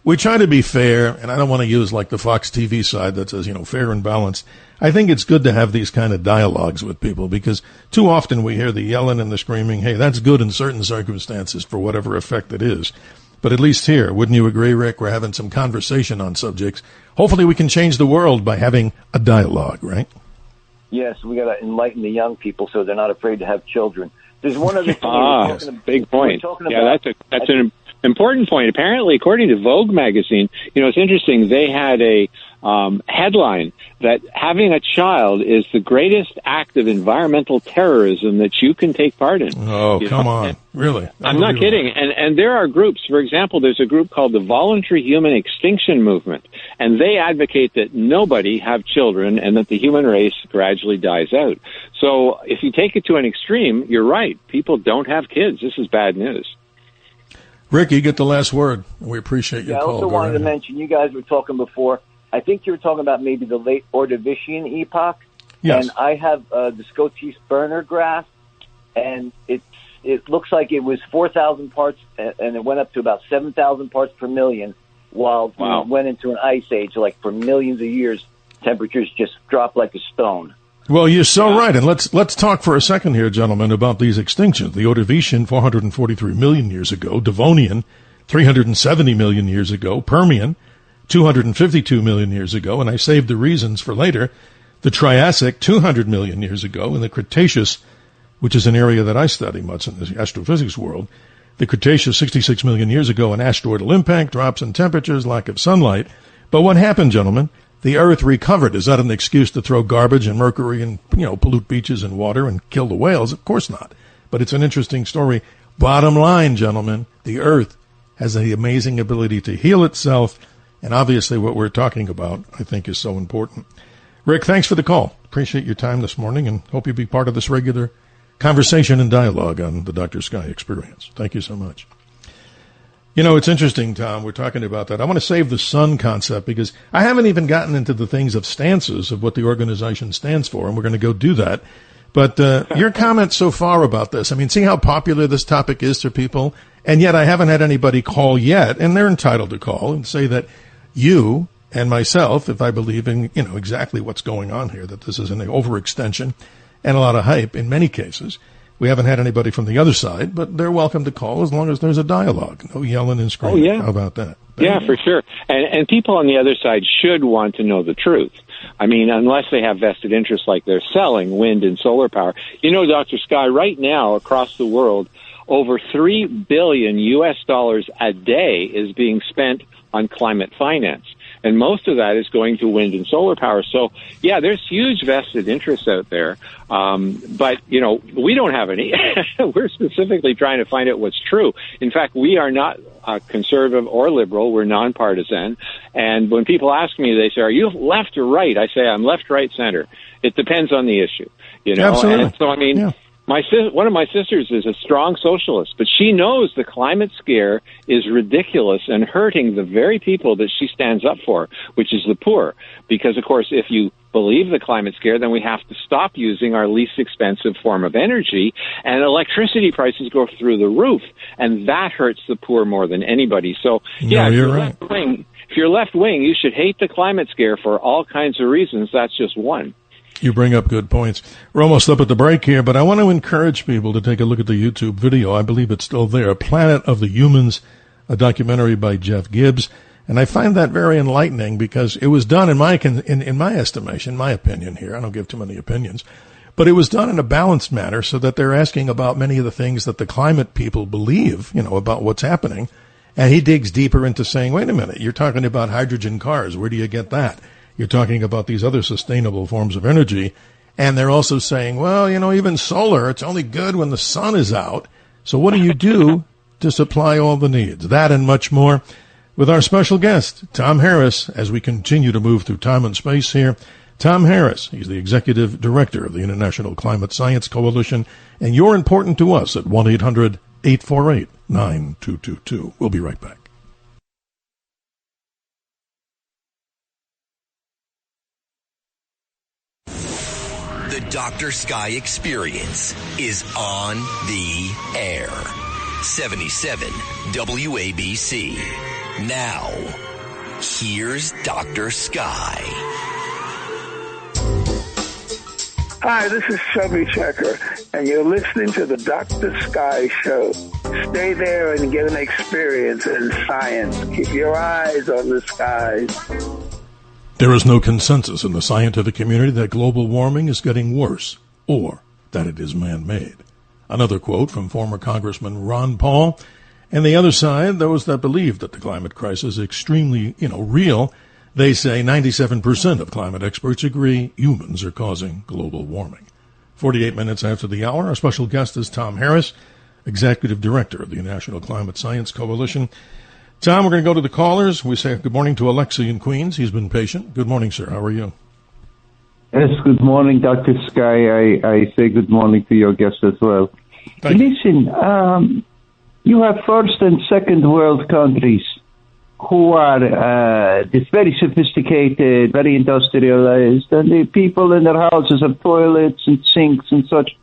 we try to be fair, and I don't want to use like the Fox TV side that says, fair and balanced. I think it's good to have these kind of dialogues with people, because too often we hear the yelling and the screaming. Hey, that's good in certain circumstances for whatever effect it is. But at least here, wouldn't you agree, Rick? We're having some conversation on subjects. Hopefully we can change the world by having a dialogue, right? Yes, we got to enlighten the young people so they're not afraid to have children. There's one other thing. That's a big point. That's an important point. Apparently, according to Vogue magazine, it's interesting. They had a headline that having a child is the greatest act of environmental terrorism that you can take part in. Oh, come on. Really? I'm not kidding. And there are groups, for example, there's a group called the Voluntary Human Extinction Movement, and they advocate that nobody have children and that the human race gradually dies out. So if you take it to an extreme, you're right. People don't have kids. This is bad news. Rick, you get the last word. We appreciate your call. I also wanted to mention, you guys were talking before, I think you were talking about maybe the late Ordovician epoch. Yes. And I have the Scottish burner graph, and it looks like it was 4,000 parts, and it went up to about 7,000 parts per million while we went into an ice age. Like for millions of years, temperatures just dropped like a stone. Well, you're so right. And let's talk for a second here, gentlemen, about these extinctions. The Ordovician, 443 million years ago. Devonian, 370 million years ago. Permian, 252 million years ago. And I saved the reasons for later. The Triassic, 200 million years ago. And the Cretaceous, which is an area that I study much in the astrophysics world. The Cretaceous, 66 million years ago, an asteroidal impact, drops in temperatures, lack of sunlight. But what happened, gentlemen? The Earth recovered. Is that an excuse to throw garbage and mercury and, pollute beaches and water and kill the whales? Of course not. But it's an interesting story. Bottom line, gentlemen, the Earth has the amazing ability to heal itself. And obviously what we're talking about, I think, is so important. Rick, thanks for the call. Appreciate your time this morning and hope you'll be part of this regular conversation and dialogue on the Dr. Sky Experience. Thank you so much. It's interesting, Tom, we're talking about that. I want to save the sun concept because I haven't even gotten into the things of stances of what the organization stands for, and we're going to go do that. But your comments so far about this, see how popular this topic is to people, and yet I haven't had anybody call yet, and they're entitled to call and say that you and myself, if I believe in, exactly what's going on here, that this is an overextension and a lot of hype in many cases. We haven't had anybody from the other side, but they're welcome to call as long as there's a dialogue. No yelling and screaming. Oh, yeah. How about that? Yeah, for sure. And people on the other side should want to know the truth. Unless they have vested interests like they're selling wind and solar power. Dr. Sky, right now across the world, over $3 billion US a day is being spent on climate finance. And most of that is going to wind and solar power. So, yeah, there's huge vested interests out there. But, we don't have any. We're specifically trying to find out what's true. In fact, we are not conservative or liberal. We're nonpartisan. And when people ask me, they say, are you left or right? I say, I'm left, right, center. It depends on the issue. Absolutely. And so, yeah. One of my sisters is a strong socialist, but she knows the climate scare is ridiculous and hurting the very people that she stands up for, which is the poor. Because, of course, if you believe the climate scare, then we have to stop using our least expensive form of energy, and electricity prices go through the roof, and that hurts the poor more than anybody. So, yeah, you're right. If you're left wing, you should hate the climate scare for all kinds of reasons. That's just one. You bring up good points. We're almost up at the break here, but I want to encourage people to take a look at the YouTube video. I believe it's still there. Planet of the Humans, a documentary by Jeff Gibbs. And I find that very enlightening because it was done in my estimation, my opinion here. I don't give too many opinions, but it was done in a balanced manner so that they're asking about many of the things that the climate people believe, about what's happening. And he digs deeper into saying, wait a minute, you're talking about hydrogen cars. Where do you get that? You're talking about these other sustainable forms of energy. And they're also saying, well, even solar, it's only good when the sun is out. So what do you do to supply all the needs? That and much more with our special guest, Tom Harris, as we continue to move through time and space here. Tom Harris, he's the executive director of the International Climate Science Coalition. And you're important to us at 1-800-848-9222. We'll be right back. The Dr. Sky Experience is on the air. 77 WABC. Now, here's Dr. Sky. Hi, this is Chubby Checker, and you're listening to the Dr. Sky Show. Stay there and get an experience in science. Keep your eyes on the skies. There is no consensus in the scientific community that global warming is getting worse or that it is man-made. Another quote from former Congressman Ron Paul. And the other side, those that believe that the climate crisis is extremely, real, they say 97% of climate experts agree humans are causing global warming. 48 minutes after the hour, our special guest is Tom Harris, Executive Director of the National Climate Science Coalition. Tom, we're going to go to the callers. We say good morning to Alexi in Queens. He's been patient. Good morning, sir. How are you? Yes, good morning, Dr. Sky. I say good morning to your guest as well. Listen, you have first and second world countries who are very sophisticated, very industrialized, and the people in their houses have toilets and sinks and such.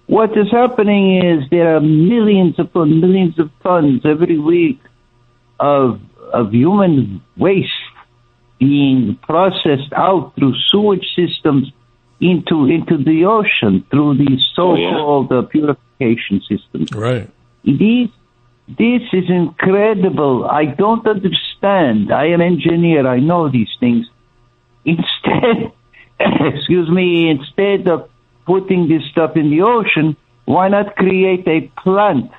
What is happening is there are millions upon millions of tons every week of of human waste being processed out through sewage systems into the ocean through these so-called purification systems. Right. This is incredible. I don't understand. I am an engineer. I know these things. Instead of putting this stuff in the ocean, why not create a plant,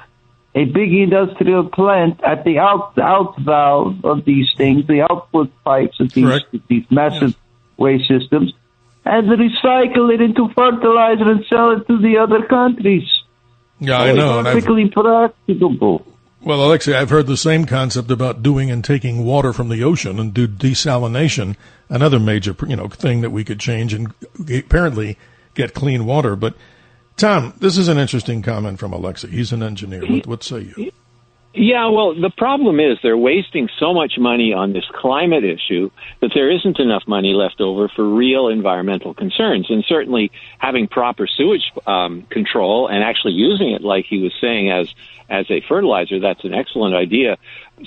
a big industrial plant at the out valve of these things, the output pipes of these massive waste systems, and recycle it into fertilizer and sell it to the other countries. Yeah, I know. Perfectly practicable. Well, Alexei, I've heard the same concept about doing and taking water from the ocean and do desalination, another major, thing that we could change and apparently get clean water. But Tom, this is an interesting comment from Alexei. He's an engineer. What say you? Yeah, well, the problem is they're wasting so much money on this climate issue that there isn't enough money left over for real environmental concerns. And certainly having proper sewage control and actually using it, like he was saying, as a fertilizer, that's an excellent idea.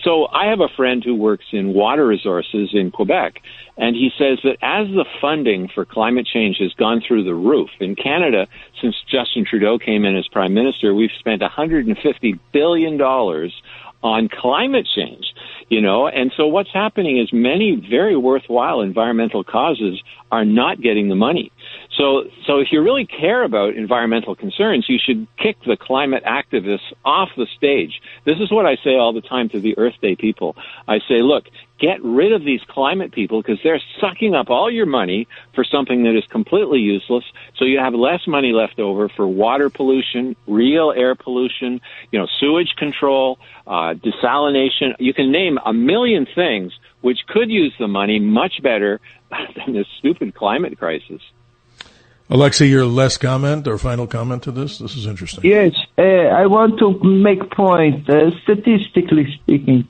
So I have a friend who works in water resources in Quebec, and he says that as the funding for climate change has gone through the roof, in Canada, since Justin Trudeau came in as Prime Minister, we've spent $150 billion on climate change, and so what's happening is many very worthwhile environmental causes are not getting the money. So if you really care about environmental concerns, you should kick the climate activists off the stage. This is what I say all the time to the Earth Day people. I say, look, get rid of these climate people because they're sucking up all your money for something that is completely useless. So you have less money left over for water pollution, real air pollution, sewage control, desalination. You can name a million things which could use the money much better than this stupid climate crisis. Alexei, your last comment or final comment to this? This is interesting. Yes, I want to make point. Statistically speaking,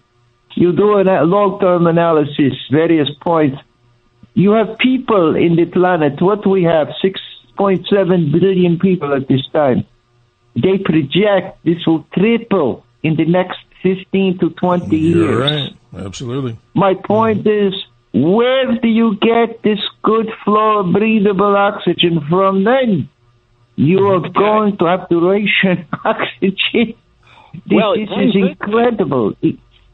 you do a long-term analysis, various points. You have people in the planet. What we have, 6.7 billion people at this time. They project this will triple in the next 15 to 20 years. You're right. Absolutely. My point is, where do you get this good flow of breathable oxygen from then? You are going to have to ration oxygen. This is incredible.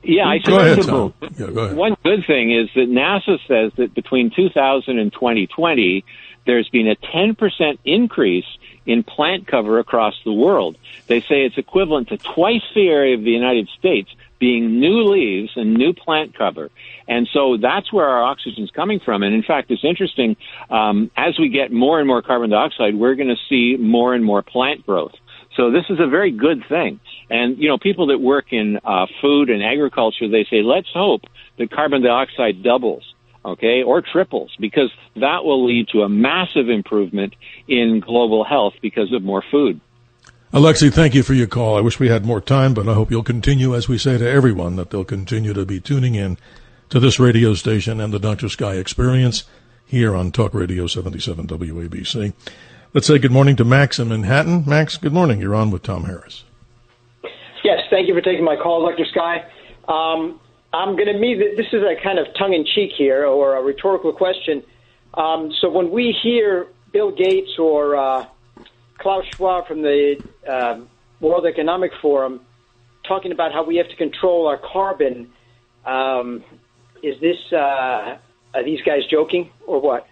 Yeah, I go ahead, Tom. Yeah, go ahead. One good thing is that NASA says that between 2000 and 2020, there's been a 10% increase in plant cover across the world. They say it's equivalent to twice the area of the United States being new leaves and new plant cover. And so that's where our oxygen's coming from. And in fact, it's interesting, as we get more and more carbon dioxide, we're going to see more and more plant growth. So this is a very good thing. And, people that work in food and agriculture, they say, let's hope that carbon dioxide doubles, or triples, because that will lead to a massive improvement in global health because of more food. Alexei, thank you for your call. I wish we had more time, but I hope you'll continue, as we say to everyone, that they'll continue to be tuning in to this radio station and the Dr. Sky Experience here on Talk Radio 77 WABC. Let's say good morning to Max in Manhattan. Max, good morning. You're on with Tom Harris. Yes, thank you for taking my call, Dr. Sky. I'm going to meet, this is a kind of tongue-in-cheek here, or a rhetorical question. So when we hear Bill Gates or Klaus Schwab from the World Economic Forum talking about how we have to control our carbon, is this, are these guys joking or what?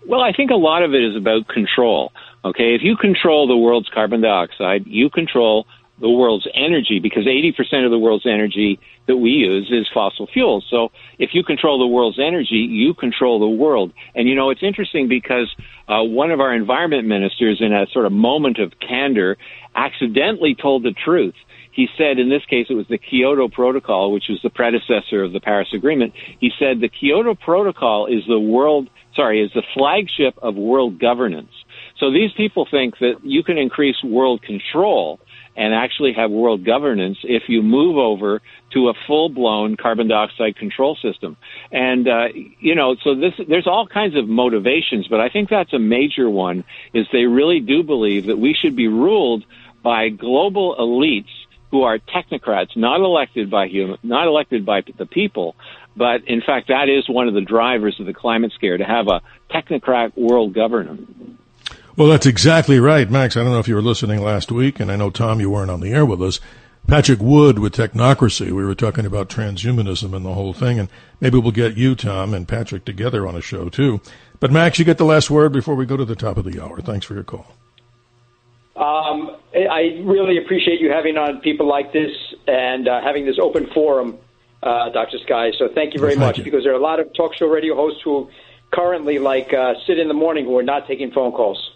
Well, I think a lot of it is about control. Okay, if you control the world's carbon dioxide, you control the world's energy, because 80% of the world's energy that we use is fossil fuels. So if you control the world's energy, you control the world. And, it's interesting because one of our environment ministers, in a sort of moment of candor, accidentally told the truth. He said, in this case, it was the Kyoto Protocol, which was the predecessor of the Paris Agreement. He said the Kyoto Protocol is the flagship of world governance. So these people think that you can increase world control and actually have world governance if you move over to a full-blown carbon dioxide control system. And, so there's all kinds of motivations, but I think that's a major one, is they really do believe that we should be ruled by global elites who are technocrats, not elected by the people. But in fact, that is one of the drivers of the climate scare, to have a technocrat world government. Well, that's exactly right, Max. I don't know if you were listening last week, and I know, Tom, you weren't on the air with us. Patrick Wood with Technocracy, we were talking about transhumanism and the whole thing, and maybe we'll get you, Tom, and Patrick together on a show, too. But, Max, you get the last word before we go to the top of the hour. Thanks for your call. I really appreciate you having on people like this and having this open forum, Dr. Sky. So thank you very much, because there are a lot of talk show radio hosts who currently sit in the morning who are not taking phone calls.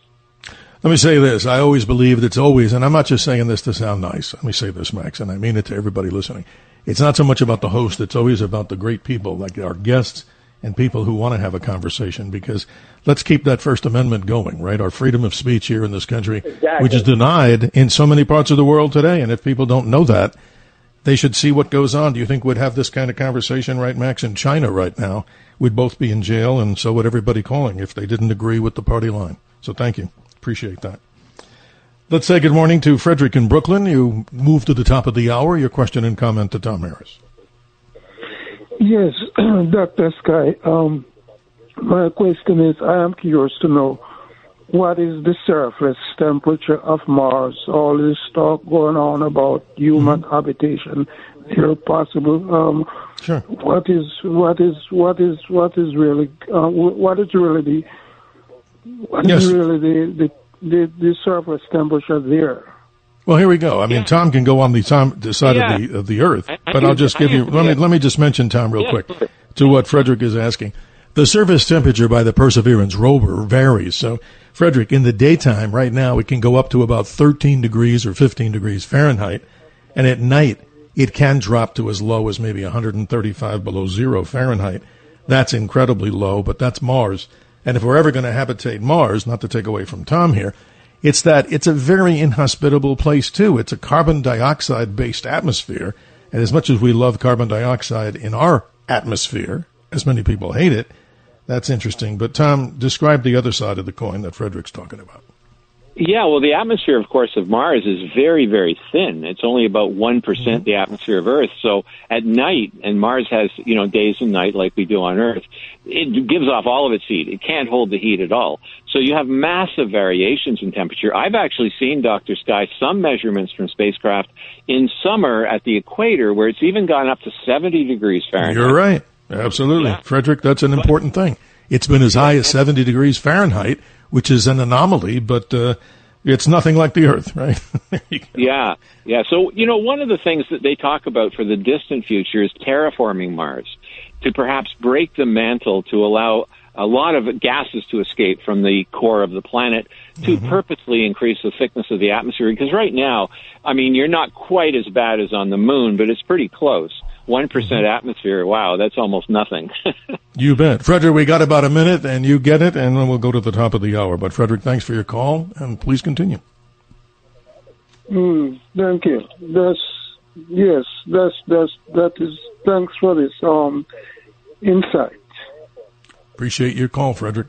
Let me say this. I always believe it's always, and I'm not just saying this to sound nice. Let me say this, Max, and I mean it to everybody listening. It's not so much about the host. It's always about the great people, like our guests and people who want to have a conversation, because let's keep that First Amendment going, right? Our freedom of speech here in this country, exactly, which is denied in so many parts of the world today. And if people don't know that, they should see what goes on. Do you think we'd have this kind of conversation, right, Max, in China right now? We'd both be in jail, and so would everybody calling if they didn't agree with the party line. So thank you. Appreciate that. Let's say good morning to Frederick in Brooklyn. You moved to the top of the hour. Your question and comment to Tom Harris. Yes, Dr. Sky. My question is, I am curious to know, what is the surface temperature of Mars? All this talk going on about human habitation here possible. Sure. What is really the surface temperature there? Well, here we go. I mean, Tom can go on the side of the Earth, but I'll just give you. Let me just mention, Tom, real quick, to what Frederick is asking. The surface temperature by the Perseverance rover varies. So, Frederick, in the daytime, right now, it can go up to about 13 degrees or 15 degrees Fahrenheit, and at night, it can drop to as low as maybe 135 below zero Fahrenheit. That's incredibly low, but that's Mars. And if we're ever going to habitate Mars, not to take away from Tom here, it's a very inhospitable place, too. It's a carbon dioxide-based atmosphere. And as much as we love carbon dioxide in our atmosphere, as many people hate it, that's interesting. But, Tom, describe the other side of the coin that Frederick's talking about. Yeah, well, the atmosphere, of course, of Mars is very, very thin. It's only about 1% the atmosphere of Earth. So at night, and Mars has, days and night like we do on Earth, it gives off all of its heat. It can't hold the heat at all. So you have massive variations in temperature. I've actually seen, Dr. Sky, some measurements from spacecraft in summer at the equator where it's even gone up to 70 degrees Fahrenheit. You're right. Absolutely. Yeah. Frederick, that's an important thing. It's been as high as 70 degrees Fahrenheit, which is an anomaly, but it's nothing like the Earth, right? Yeah. So, one of the things that they talk about for the distant future is terraforming Mars, to perhaps break the mantle to allow a lot of gases to escape from the core of the planet to purposely increase the thickness of the atmosphere. Because right now, you're not quite as bad as on the moon, but it's pretty close. 1% atmosphere, wow, that's almost nothing. You bet. Frederick, we got about a minute, and you get it, and then we'll go to the top of the hour. But, Frederick, thanks for your call, and please continue. Thank you. Thanks for this insight. Appreciate your call, Frederick.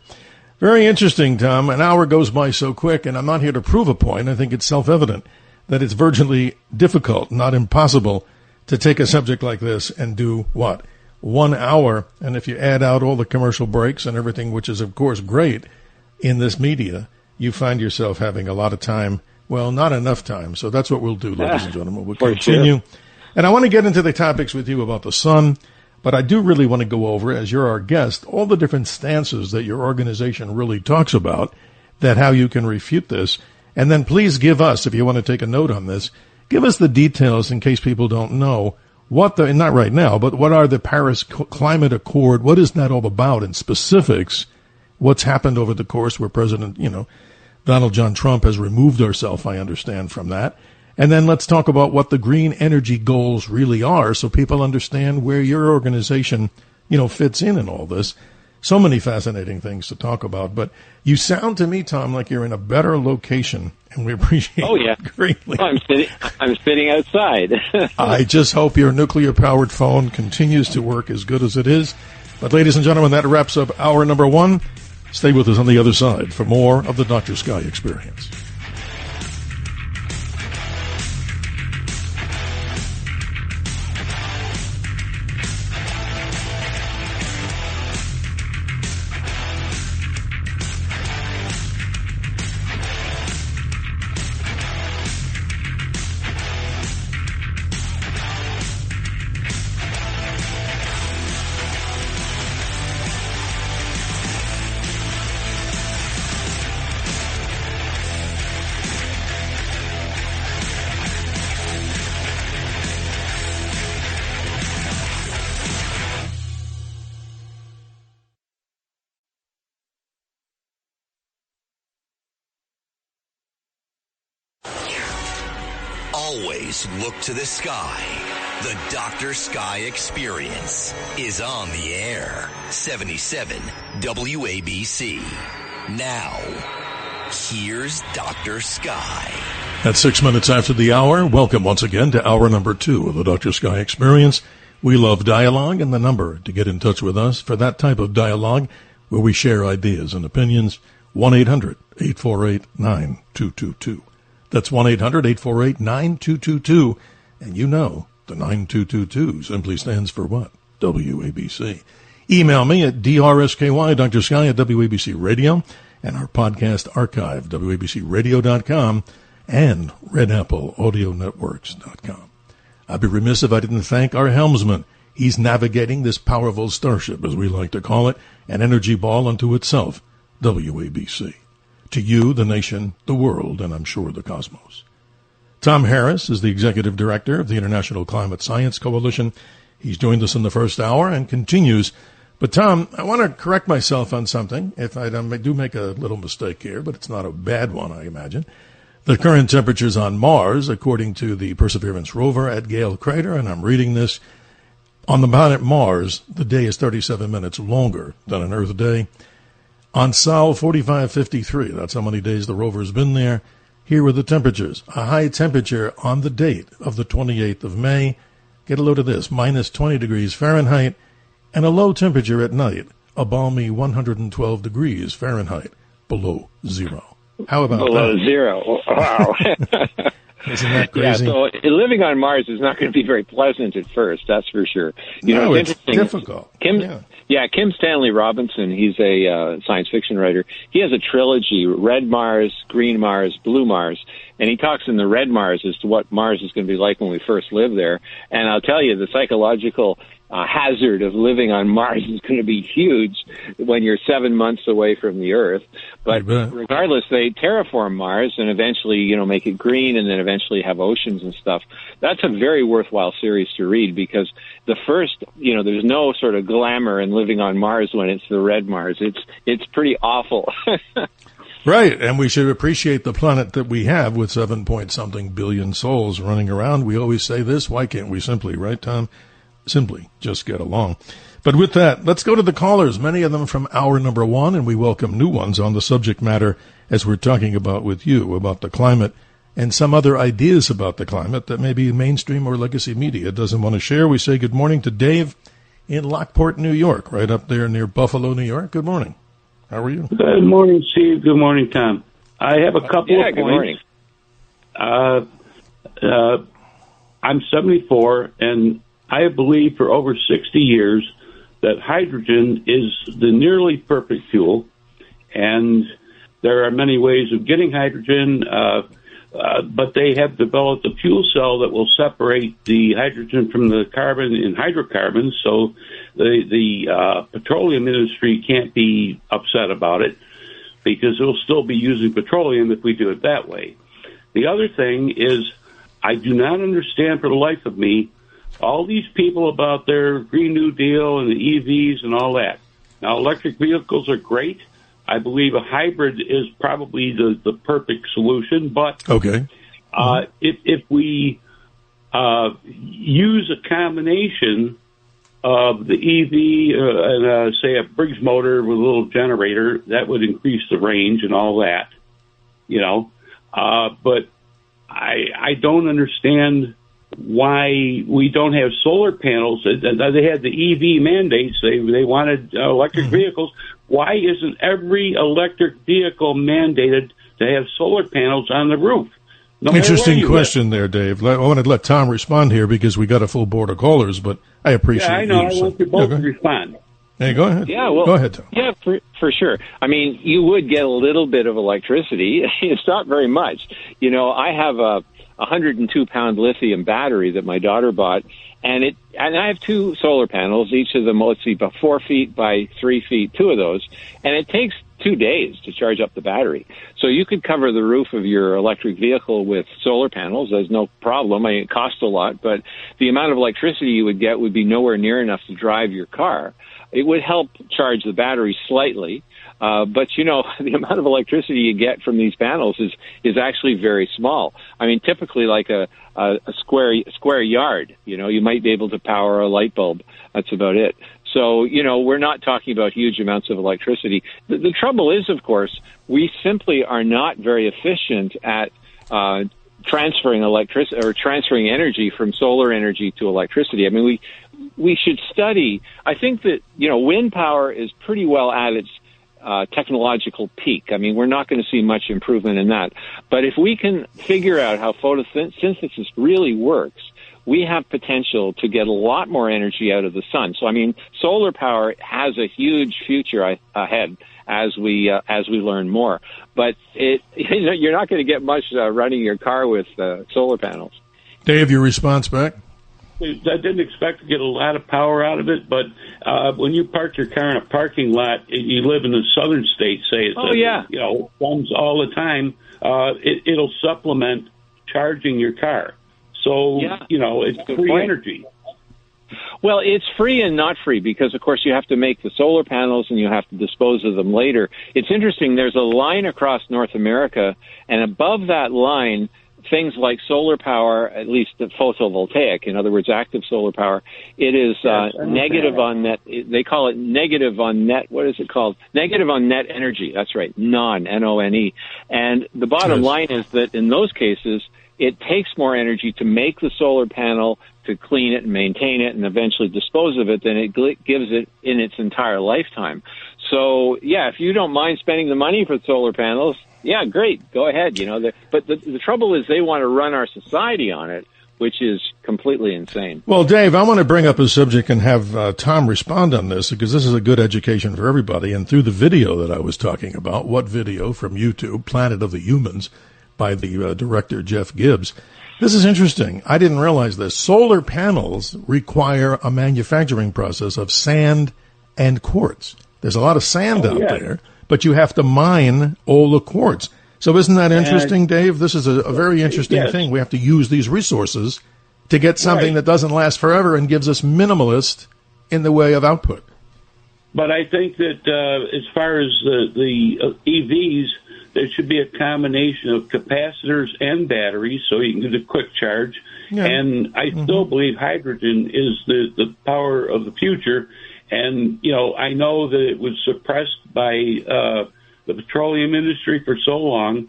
Very interesting, Tom. An hour goes by so quick, and I'm not here to prove a point. I think it's self-evident that it's virtually difficult, not impossible, to take a subject like this and do what? 1 hour, and if you add out all the commercial breaks and everything, which is, of course, great in this media, you find yourself having a lot of time. Well, not enough time. So that's what we'll do, ladies and gentlemen. We'll continue. Sure. And I want to get into the topics with you about the sun, but I do really want to go over, as you're our guest, all the different stances that your organization really talks about, that how you can refute this. And then please give us, if you want to take a note on this, give us the details in case people don't know not right now, but what are the Paris Climate Accord? What is that all about in specifics? What's happened over the course where President, Donald John Trump has removed herself, I understand, from that. And then let's talk about what the green energy goals really are so people understand where your organization, fits in all this. So many fascinating things to talk about, but you sound to me, Tom, like you're in a better location, and we appreciate it greatly. Oh, I'm sitting outside. I just hope your nuclear-powered phone continues to work as good as it is. But, ladies and gentlemen, that wraps up hour number 1. Stay with us on the other side for more of the Dr. Sky Experience. always look to the sky. The Dr. Sky Experience is on the air. 77 WABC. Now, here's Dr. Sky. At 6 minutes after the hour, welcome once again to hour number 2 of the Dr. Sky Experience. We love dialogue, and the number to get in touch with us for that type of dialogue where we share ideas and opinions, 1-800-848-9222. That's 1-800-848-9222. And you know, the 9222 simply stands for what? WABC. Email me at drsky, Dr. Sky at WABC Radio, and our podcast archive, WABCRadio.com and RedAppleAudioNetworks.com. I'd be remiss if I didn't thank our helmsman. He's navigating this powerful starship, as we like to call it, an energy ball unto itself, WABC. To you, the nation, the world, and I'm sure the cosmos. Tom Harris is the Executive Director of the International Climate Science Coalition. He's joined us in the first hour and continues. But, Tom, I want to correct myself on something. If I do make a little mistake here, but it's not a bad one, I imagine. The current temperatures on Mars, according to the Perseverance rover at Gale Crater, and I'm reading this, on the planet Mars, the day is 37 minutes longer than an Earth day. On Sol 4553, that's how many days the rover's been there. Here were the temperatures. A high temperature on the date of the 28th of May. Get a load of this, minus 20 degrees Fahrenheit. And a low temperature at night, a balmy 112 degrees Fahrenheit, below zero. How about below that? Zero? Wow. Isn't that crazy? Yeah, so living on Mars is not going to be very pleasant at first, that's for sure. You know, it's interesting. Difficult. Kim Stanley Robinson, he's a science fiction writer. He has a trilogy, Red Mars, Green Mars, Blue Mars, and he talks in the Red Mars as to what Mars is going to be like when we first live there. And I'll tell you, the psychological hazard of living on Mars is going to be huge when you're 7 months away from the Earth. But regardless, they terraform Mars and eventually, you know, make it green and then eventually have oceans and stuff. That's a very worthwhile series to read because the first, you know, there's no sort of glamour in living on Mars when it's the red Mars. It's pretty awful. Right, and we should appreciate the planet that we have with 7-point-something billion souls running around. We always say this. Why can't we simply, right, Tom? Simply just get along. But with that, let's go to the callers, many of them from hour number 1, and we welcome new ones on the subject matter as we're talking about with you, about the climate and some other ideas about the climate that maybe mainstream or legacy media doesn't want to share. We say good morning to Dave in Lockport, New York, right up there near Buffalo, New York. Good morning. How are you? Good morning, Steve. Good morning, Tom. I have a couple of points. Good morning. I'm 74, and I believe for over 60 years that hydrogen is the nearly perfect fuel, and there are many ways of getting hydrogen, but they have developed a fuel cell that will separate the hydrogen from the carbon in hydrocarbons, so the petroleum industry can't be upset about it because it'll still be using petroleum if we do it that way. The other thing is I do not understand for the life of me all these people about their Green New Deal and the EVs and all that. Now, electric vehicles are great. I believe a hybrid is probably the perfect solution. But if we use a combination of the EV and, say, a Briggs motor with a little generator, that would increase the range and all that, you know. But I don't understand why we don't have solar panels. They had the EV mandates. They wanted electric vehicles. Why isn't every electric vehicle mandated to have solar panels on the roof? No Interesting question there, Dave. I wanted to let Tom respond here because we got a full board of callers, but I appreciate I know. I want you both to respond. Hey, go ahead. Yeah, well, go ahead, Tom. Yeah, for sure. I mean, you would get a little bit of electricity. It's not very much. You know, I have a 102-pound lithium battery that my daughter bought, and I have 2 solar panels, each of them, let's see, about 4 feet by 3 feet, 2 of those, and it takes 2 days to charge up the battery. So you could cover the roof of your electric vehicle with solar panels. There's no problem. I mean, it costs a lot, but the amount of electricity you would get would be nowhere near enough to drive your car. It would help charge the battery slightly, But the amount of electricity you get from these panels is actually very small. I mean, typically like a square yard, you might be able to power a light bulb. That's about it. So, we're not talking about huge amounts of electricity. The trouble is, of course, we simply are not very efficient at transferring electricity or transferring energy from solar energy to electricity. I mean, we should study. I think that, wind power is pretty well at its technological peak. I mean, we're not going to see much improvement in that. But if we can figure out how photosynthesis really works, we have potential to get a lot more energy out of the sun. So, I mean, solar power has a huge future ahead as we learn more. But you're not going to get much running your car with solar panels. Dave, your response back? I didn't expect to get a lot of power out of it, but when you park your car in a parking lot, you live in the southern states, say it's runs all the time, it'll supplement charging your car. So, it's free energy. Well, it's free and not free because, of course, you have to make the solar panels and you have to dispose of them later. It's interesting. There's a line across North America, and above that line, things like solar power, at least the photovoltaic, in other words, active solar power, it is negative on net. They call it negative on net. What is it called? Negative on net energy. That's right. N-O-N-E. And the bottom line is that in those cases, it takes more energy to make the solar panel, to clean it and maintain it and eventually dispose of it than it gives it in its entire lifetime. So, if you don't mind spending the money for solar panels, great, go ahead. But the trouble is they want to run our society on it, which is completely insane. Well, Dave, I want to bring up a subject and have Tom respond on this because this is a good education for everybody. And through the video that I was talking about, what video from YouTube, Planet of the Humans, by the director Jeff Gibbs. This is interesting. I didn't realize this. Solar panels require a manufacturing process of sand and quartz. There's a lot of sand out there, but you have to mine all the quartz. So isn't that interesting, Dave? This is a very interesting thing. We have to use these resources to get something that doesn't last forever and gives us minimalist in the way of output. But I think that as far as the EVs, there should be a combination of capacitors and batteries so you can get a quick charge. Yeah. And I still believe hydrogen is the power of the future. And, I know that it was suppressed by the petroleum industry for so long,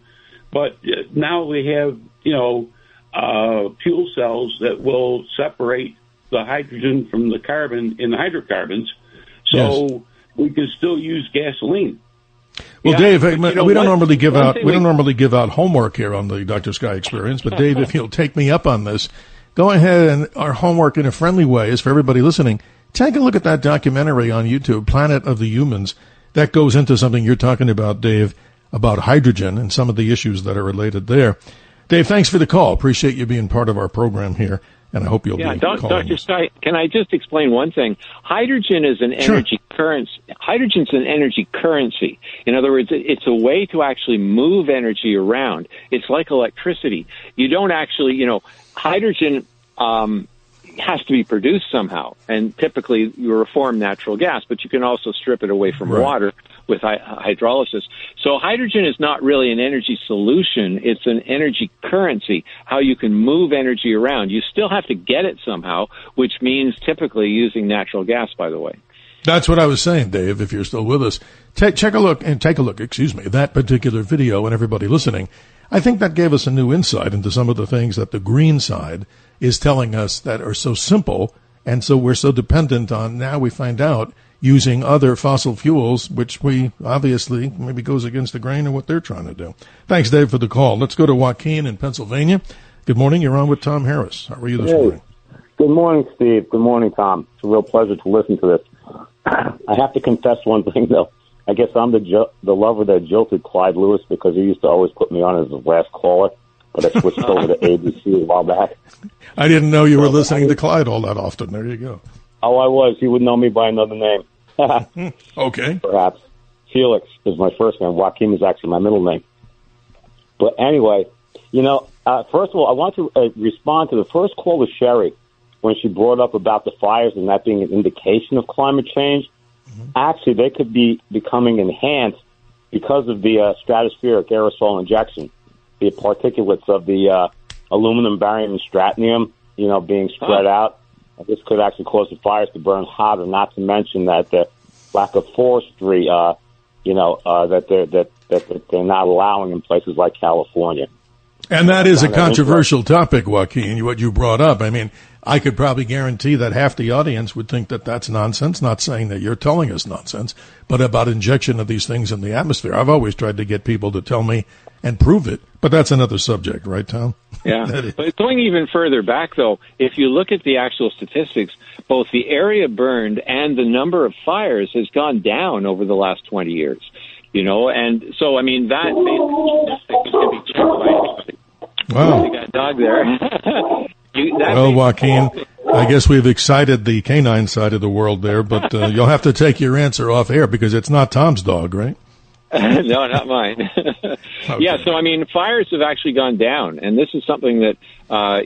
but now we have, fuel cells that will separate the hydrogen from the carbon in the hydrocarbons. So we can still use gasoline. Well, Dave, we don't normally give out homework here on the Dr. Sky Experience, but Dave, if you'll take me up on this, go ahead, and our homework in a friendly way is for everybody listening. Take a look at that documentary on YouTube, Planet of the Humans. That goes into something you're talking about, Dave, about hydrogen and some of the issues that are related there. Dave, thanks for the call. Appreciate you being part of our program here, and I hope you'll be calling. Dr. Sky, can I just explain one thing? Hydrogen is an energy currency. Hydrogen's an energy currency. In other words, it's a way to actually move energy around. It's like electricity. You don't actually, hydrogen has to be produced somehow, and typically you reform natural gas, but you can also strip it away from water with hydrolysis. So hydrogen is not really an energy solution. It's an energy currency, how you can move energy around. You still have to get it somehow, which means typically using natural gas, by the way. That's what I was saying, Dave, if you're still with us. Take a look, that particular video, and everybody listening. I think that gave us a new insight into some of the things that the green side is telling us that are so simple, and so we're so dependent on, now we find out, using other fossil fuels, which we obviously maybe goes against the grain of what they're trying to do. Thanks, Dave, for the call. Let's go to Joaquin in Pennsylvania. Good morning. You're on with Tom Harris. How are you this morning? Good morning, Steve. Good morning, Tom. It's a real pleasure to listen to this. I have to confess one thing, though. I guess I'm the lover that jilted Clyde Lewis because he used to always put me on as the last caller, but I switched over to ABC a while back. I didn't know you were listening to Clyde all that often. There you go. Oh, I was. He would know me by another name. Okay. Perhaps. Felix is my first name. Joaquin is actually my middle name. But anyway, first of all, I want to respond to the first call to Sherry when she brought up about the fires and that being an indication of climate change. actually they could be becoming enhanced because of the stratospheric aerosol injection, the particulates of the aluminum, barium, and strontium, being spread out. This could actually cause the fires to burn hotter. Not to mention that the lack of forestry, that they're not allowing in places like California. And that is a controversial topic, Joaquin, what you brought up. I mean, I could probably guarantee that half the audience would think that that's nonsense, not saying that you're telling us nonsense, but about injection of these things in the atmosphere. I've always tried to get people to tell me and prove it, but that's another subject, right, Tom? Yeah. But going even further back, though, if you look at the actual statistics, both the area burned and the number of fires has gone down over the last 20 years. And so, I mean, that basically can be checked by anybody. Wow. You got a dog there. Well, Joaquin, I guess we've excited the canine side of the world there, but you'll have to take your answer off air because it's not Tom's dog, right? No, not mine. Okay. Yeah, so, I mean, fires have actually gone down, and this is something that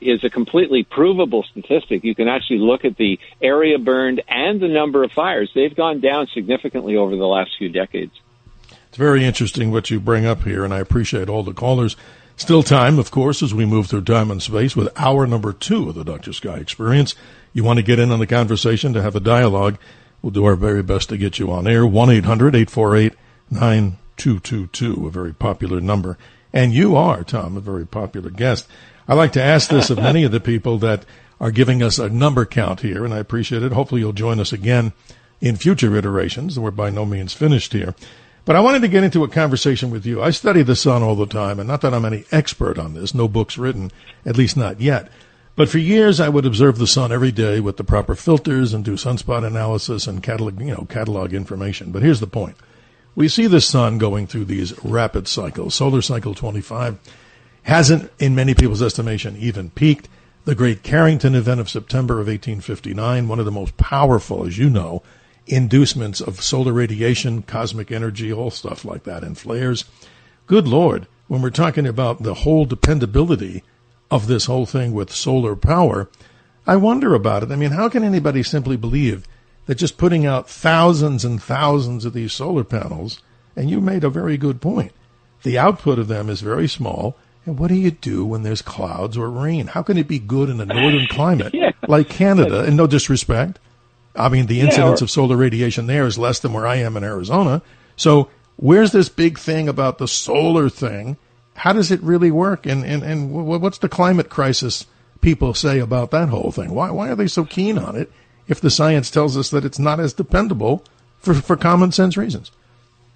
is a completely provable statistic. You can actually look at the area burned and the number of fires. They've gone down significantly over the last few decades. It's very interesting what you bring up here, and I appreciate all the callers. Still time, of course, as we move through time and space with hour number 2 of the Dr. Sky Experience. You want to get in on the conversation, to have a dialogue, we'll do our very best to get you on air. 1-800-848-9222, a very popular number. And you are, Tom, a very popular guest. I like to ask this of many of the people that are giving us a number count here, and I appreciate it. Hopefully you'll join us again in future iterations. We're by no means finished here. But I wanted to get into a conversation with you. I study the sun all the time, and not that I'm any expert on this, no books written, at least not yet. But for years, I would observe the sun every day with the proper filters and do sunspot analysis and catalog information. But here's the point. We see the sun going through these rapid cycles. Solar cycle 25 hasn't, in many people's estimation, even peaked. The Great Carrington event of September of 1859, one of the most powerful, as you know, inducements of solar radiation, cosmic energy, all stuff like that, and flares. Good Lord, when we're talking about the whole dependability of this whole thing with solar power, I wonder about it. I mean, how can anybody simply believe that just putting out thousands and thousands of these solar panels, and you made a very good point, the output of them is very small, and what do you do when there's clouds or rain? How can it be good in a northern climate like Canada, and no disrespect? I mean, the incidence of solar radiation there is less than where I am in Arizona. So where's this big thing about the solar thing? How does it really work? And what's the climate crisis people say about that whole thing? Why are they so keen on it if the science tells us that it's not as dependable for common sense reasons?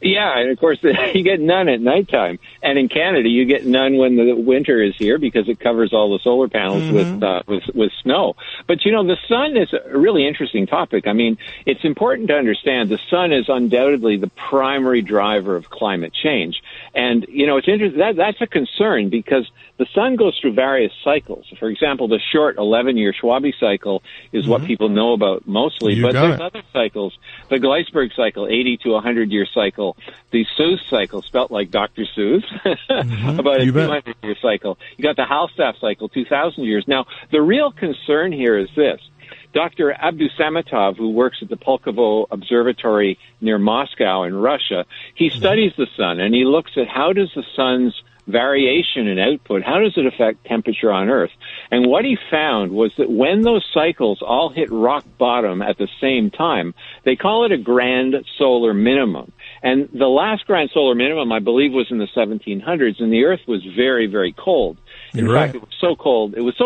Yeah, and of course you get none at nighttime, and in Canada you get none when the winter is here because it covers all the solar panels with snow. But the sun is a really interesting topic. I mean, it's important to understand the sun is undoubtedly the primary driver of climate change, and it's interesting that's a concern because the sun goes through various cycles. For example, the short 11-year Schwabe cycle is what people know about mostly, but there's other cycles. The Gleisberg cycle, 80 to 100-year cycle. The Seuss cycle, spelt like Dr. Seuss, about a 200-year cycle. You got the Hallstatt cycle, 2,000 years. Now, the real concern here is this. Dr. Abdusamatov, who works at the Pulkovo Observatory near Moscow in Russia, he studies the sun, and he looks at how does the sun's variation in output, how does it affect temperature on Earth? And what he found was that when those cycles all hit rock bottom at the same time, they call it a grand solar minimum. And the last grand solar minimum, I believe, was in the 1700s, and the Earth was very, very cold. In fact, it was so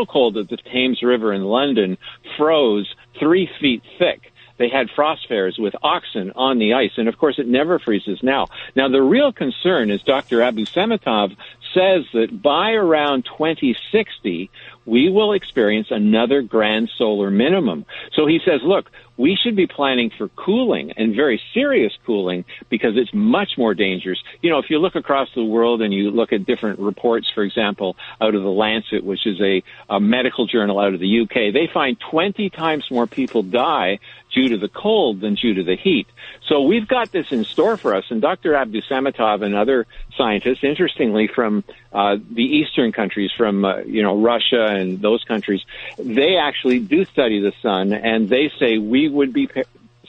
cold that the Thames River in London froze 3 feet thick. They had frost fairs with oxen on the ice, and of course it never freezes now. Now, the real concern is Dr. Abdusamatov says that by around 2060, we will experience another grand solar minimum. So he says, look, we should be planning for cooling, and very serious cooling, because it's much more dangerous. If you look across the world and you look at different reports, for example, out of the Lancet, which is a medical journal out of the UK, they find 20 times more people die due to the cold than due to the heat. So we've got this in store for us, and Dr. Abdusamatov and other scientists, interestingly, from the eastern countries, from Russia and those countries, they actually do study the sun, and they say we would be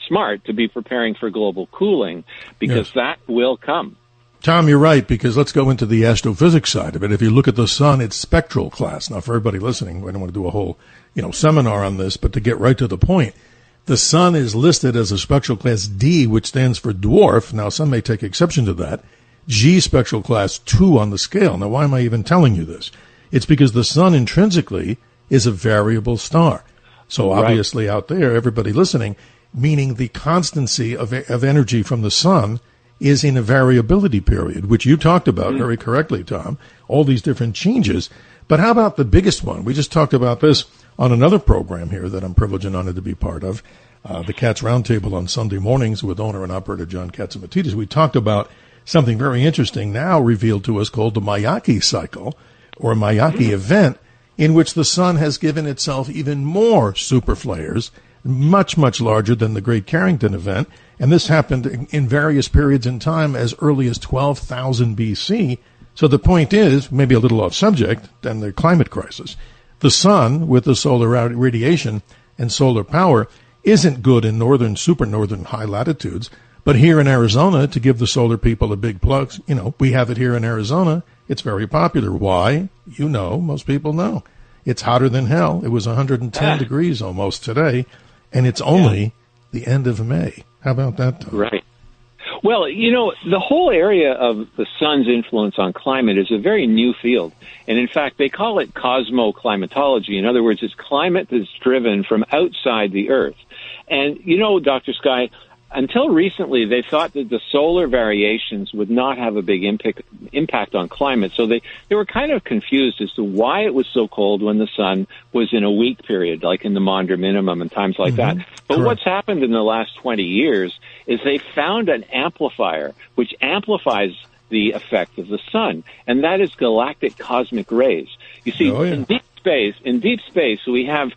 smart to be preparing for global cooling, because that will come. Tom, you're right, because let's go into the astrophysics side of it. If you look at the sun, it's spectral class. Now, for everybody listening, we don't want to do a whole, seminar on this, but to get right to the point, the sun is listed as a spectral class D, which stands for dwarf. Now, some may take exception to that. G spectral class 2 on the scale. Now, why am I even telling you this? It's because the sun intrinsically is a variable star. So obviously out there, everybody listening, meaning the constancy of energy from the sun is in a variability period, which you talked about very correctly, Tom, all these different changes. But how about the biggest one? We just talked about this on another program here that I'm privileged and honored to be part of, the Cats Roundtable on Sunday mornings with owner and operator John Katsimatidis. We talked about something very interesting now revealed to us called the Mayaki cycle, or Mayaki event, in which the sun has given itself even more super flares, much, much larger than the Great Carrington event. And this happened in various periods in time as early as 12,000 BC. So the point is, maybe a little off subject, than the climate crisis. The sun, with the solar radiation and solar power, isn't good in northern, super northern high latitudes. But here in Arizona, to give the solar people a big plug, we have it here in Arizona. It's very popular. Why? Most people know. It's hotter than hell. It was 110 degrees almost today, and it's only the end of May. How about that, Tom? Right. Well, the whole area of the sun's influence on climate is a very new field. And in fact, they call it cosmoclimatology. In other words, it's climate that's driven from outside the Earth. And, Dr. Sky, until recently, they thought that the solar variations would not have a big impact on climate. So they were kind of confused as to why it was so cold when the sun was in a weak period, like in the Maunder minimum and times like that. But what's happened in the last 20 years is they found an amplifier which amplifies the effect of the sun, and that is galactic cosmic rays. You see, in deep space, we have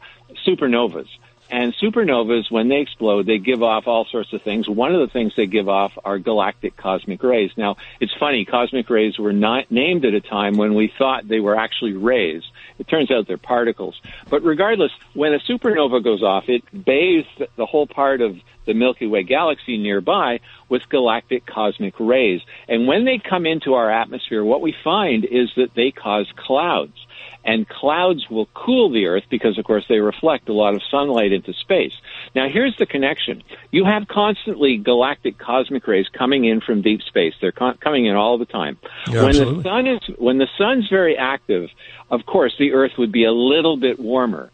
supernovas. And supernovas, when they explode, they give off all sorts of things. One of the things they give off are galactic cosmic rays. Now, it's funny, cosmic rays were not named at a time when we thought they were actually rays. It turns out they're particles. But regardless, when a supernova goes off, it bathes the whole part of the Milky Way galaxy nearby with galactic cosmic rays. And when they come into our atmosphere, what we find is that they cause clouds. And clouds will cool the Earth because, of course, they reflect a lot of sunlight into space. Now, here's the connection. You have constantly galactic cosmic rays coming in from deep space. They're coming in all the time. Yeah, when the sun's very active, of course, the Earth would be a little bit warmer.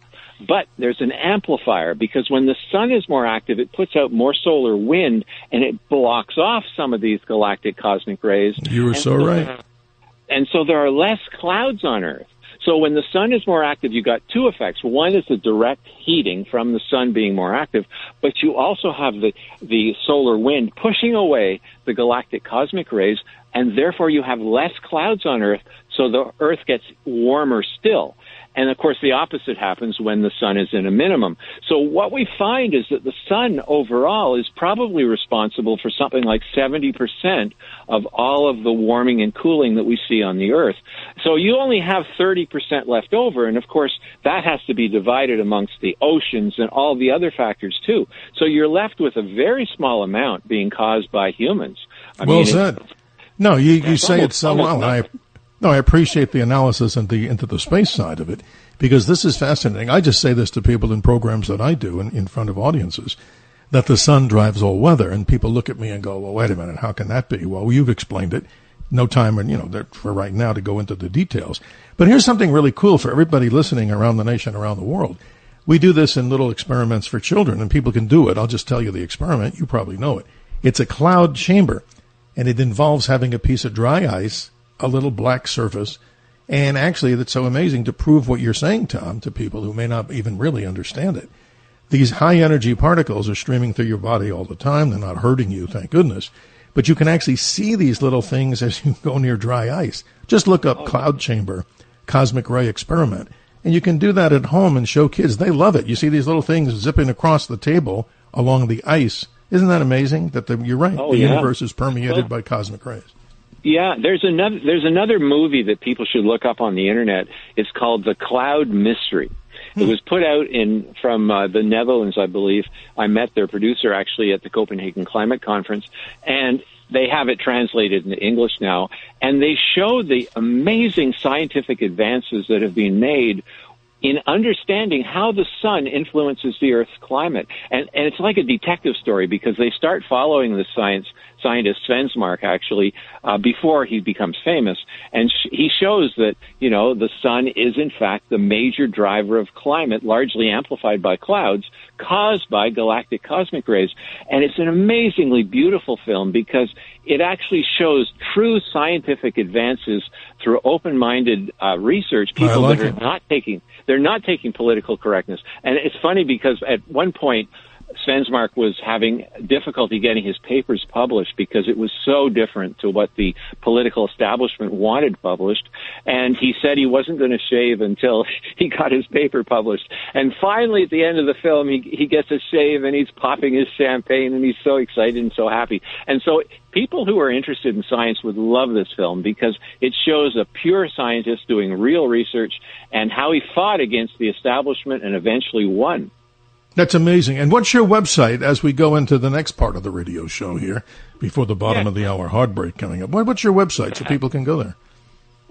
But there's an amplifier, because when the sun is more active, it puts out more solar wind, and it blocks off some of these galactic cosmic rays. You were so right. And so there are less clouds on Earth. So when the sun is more active, you got two effects. One is the direct heating from the sun being more active, but you also have the solar wind pushing away the galactic cosmic rays, and therefore you have less clouds on Earth, so the Earth gets warmer still. And, of course, the opposite happens when the sun is in a minimum. So what we find is that the sun overall is probably responsible for something like 70% of all of the warming and cooling that we see on the Earth. So you only have 30% left over, and, of course, that has to be divided amongst the oceans and all the other factors, too. So you're left with a very small amount being caused by humans. Well said. No, you say it so well. I appreciate the analysis and into the space side of it, because this is fascinating. I just say this to people in programs that I do in front of audiences, that the sun drives all weather, and people look at me and go, well, wait a minute, how can that be? Well, you've explained it. No time, for right now to go into the details. But here's something really cool for everybody listening around the nation, around the world. We do this in little experiments for children, and people can do it. I'll just tell you the experiment. You probably know it. It's a cloud chamber, and it involves having a piece of dry ice, a little black surface, and actually that's so amazing to prove what you're saying, Tom, to people who may not even really understand it. These high energy particles are streaming through your body all the time. They're not hurting you, thank goodness. But you can actually see these little things as you go near dry ice. Just look up cloud chamber, cosmic ray experiment, and you can do that at home and show kids. They love it. You see these little things zipping across the table along the ice. Isn't that amazing? You're right. The universe is permeated by cosmic rays. Yeah, there's another movie that people should look up on the internet. It's called The Cloud Mystery. It was put out from the Netherlands, I believe. I met their producer actually at the Copenhagen Climate Conference, and they have it translated into English now. And they show the amazing scientific advances that have been made in understanding how the sun influences the Earth's climate. And it's like a detective story, because they start following the scientist Svensmark, actually, before he becomes famous. And he shows that, the sun is, in fact, the major driver of climate, largely amplified by clouds, caused by galactic cosmic rays. And it's an amazingly beautiful film, because it actually shows true scientific advances through open-minded research. People that are not taking political correctness. And it's funny, because at one point, Svensmark was having difficulty getting his papers published because it was so different to what the political establishment wanted published. And he said he wasn't going to shave until he got his paper published. And finally, at the end of the film, he gets a shave and he's popping his champagne and he's so excited and so happy. And so people who are interested in science would love this film, because it shows a pure scientist doing real research and how he fought against the establishment and eventually won. That's amazing. And what's your website as we go into the next part of the radio show here before the bottom of the hour hard break coming up? What's your website so people can go there?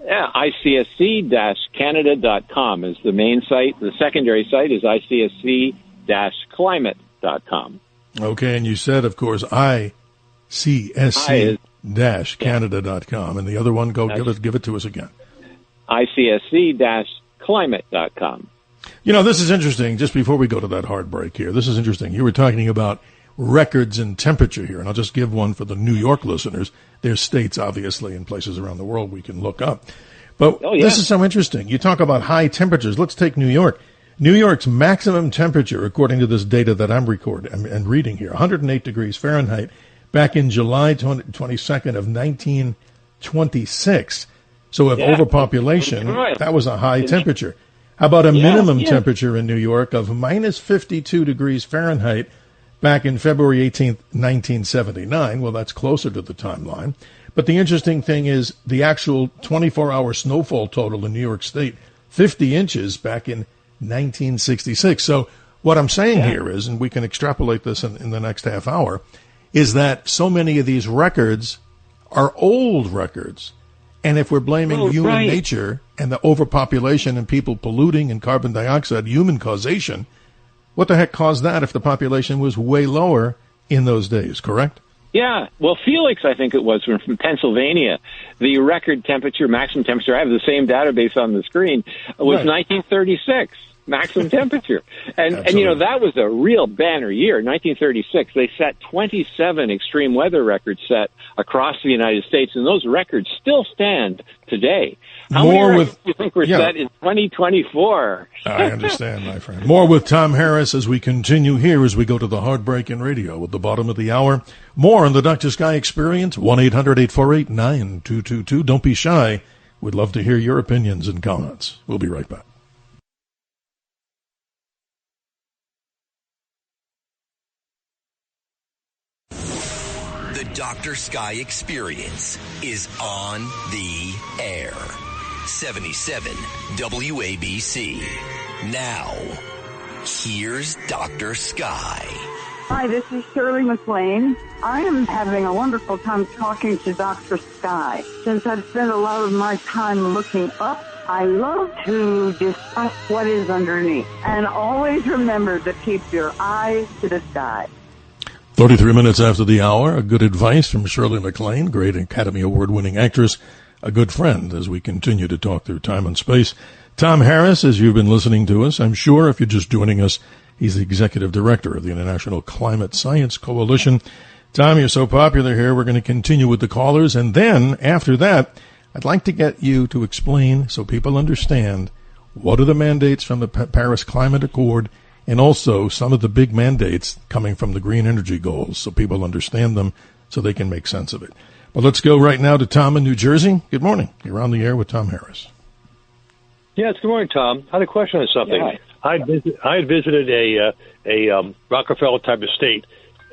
Yeah, ICSC-Canada.com is the main site. The secondary site is ICSC-Climate.com. Okay, and you said, of course, ICSC-Canada.com. And the other one, give it to us again. ICSC-Climate.com. This is interesting. Just before we go to that hard break here, this is interesting. You were talking about records in temperature here, and I'll just give one for the New York listeners. There's states, obviously, in places around the world we can look up. But This is so interesting. You talk about high temperatures. Let's take New York. New York's maximum temperature, according to this data that I'm recording and reading here, 108 degrees Fahrenheit, back in July 22nd of 1926. So if overpopulation, that was a high temperature. How about a minimum temperature in New York of minus 52 degrees Fahrenheit back in February 18th, 1979? Well, that's closer to the timeline. But the interesting thing is the actual 24-hour snowfall total in New York State, 50 inches back in 1966. So what I'm saying here is, and we can extrapolate this in the next half hour, is that so many of these records are old records. And if we're blaming human nature and the overpopulation and people polluting and carbon dioxide, human causation, what the heck caused that if the population was way lower in those days, correct? Yeah. Well, Felix, I think it was, from Pennsylvania, the record temperature, maximum temperature, I have the same database on the screen, was 1936. Maximum temperature. And that was a real banner year. 1936, they set 27 extreme weather records set across the United States, and those records still stand today. How many records do you think were set in 2024? I understand, my friend. More with Tom Harris as we continue here as we go to the hard break in radio at the bottom of the hour. More on the Dr. Sky Experience, 1-800-848-9222. Don't be shy. We'd love to hear your opinions and comments. We'll be right back. Dr. Sky Experience is on the air. 77 WABC. Now, here's Dr. Sky. Hi, this is Shirley McLean. I am having a wonderful time talking to Dr. Sky. Since I've spent a lot of my time looking up, I love to discuss what is underneath. And always remember to keep your eyes to the sky. 33 minutes after the hour, a good advice from Shirley MacLaine, great Academy Award-winning actress, a good friend as we continue to talk through time and space. Tom Harris, as you've been listening to us, I'm sure if you're just joining us, he's the executive director of the International Climate Science Coalition. Tom, you're so popular here, we're going to continue with the callers, and then, after that, I'd like to get you to explain so people understand what are the mandates from the Paris Climate Accord and also some of the big mandates coming from the green energy goals so people understand them so they can make sense of it. But let's go right now to Tom in New Jersey. Good morning. You're on the air with Tom Harris. Yes, good morning, Tom. I had a question on something. Yeah. I had visited a Rockefeller type of state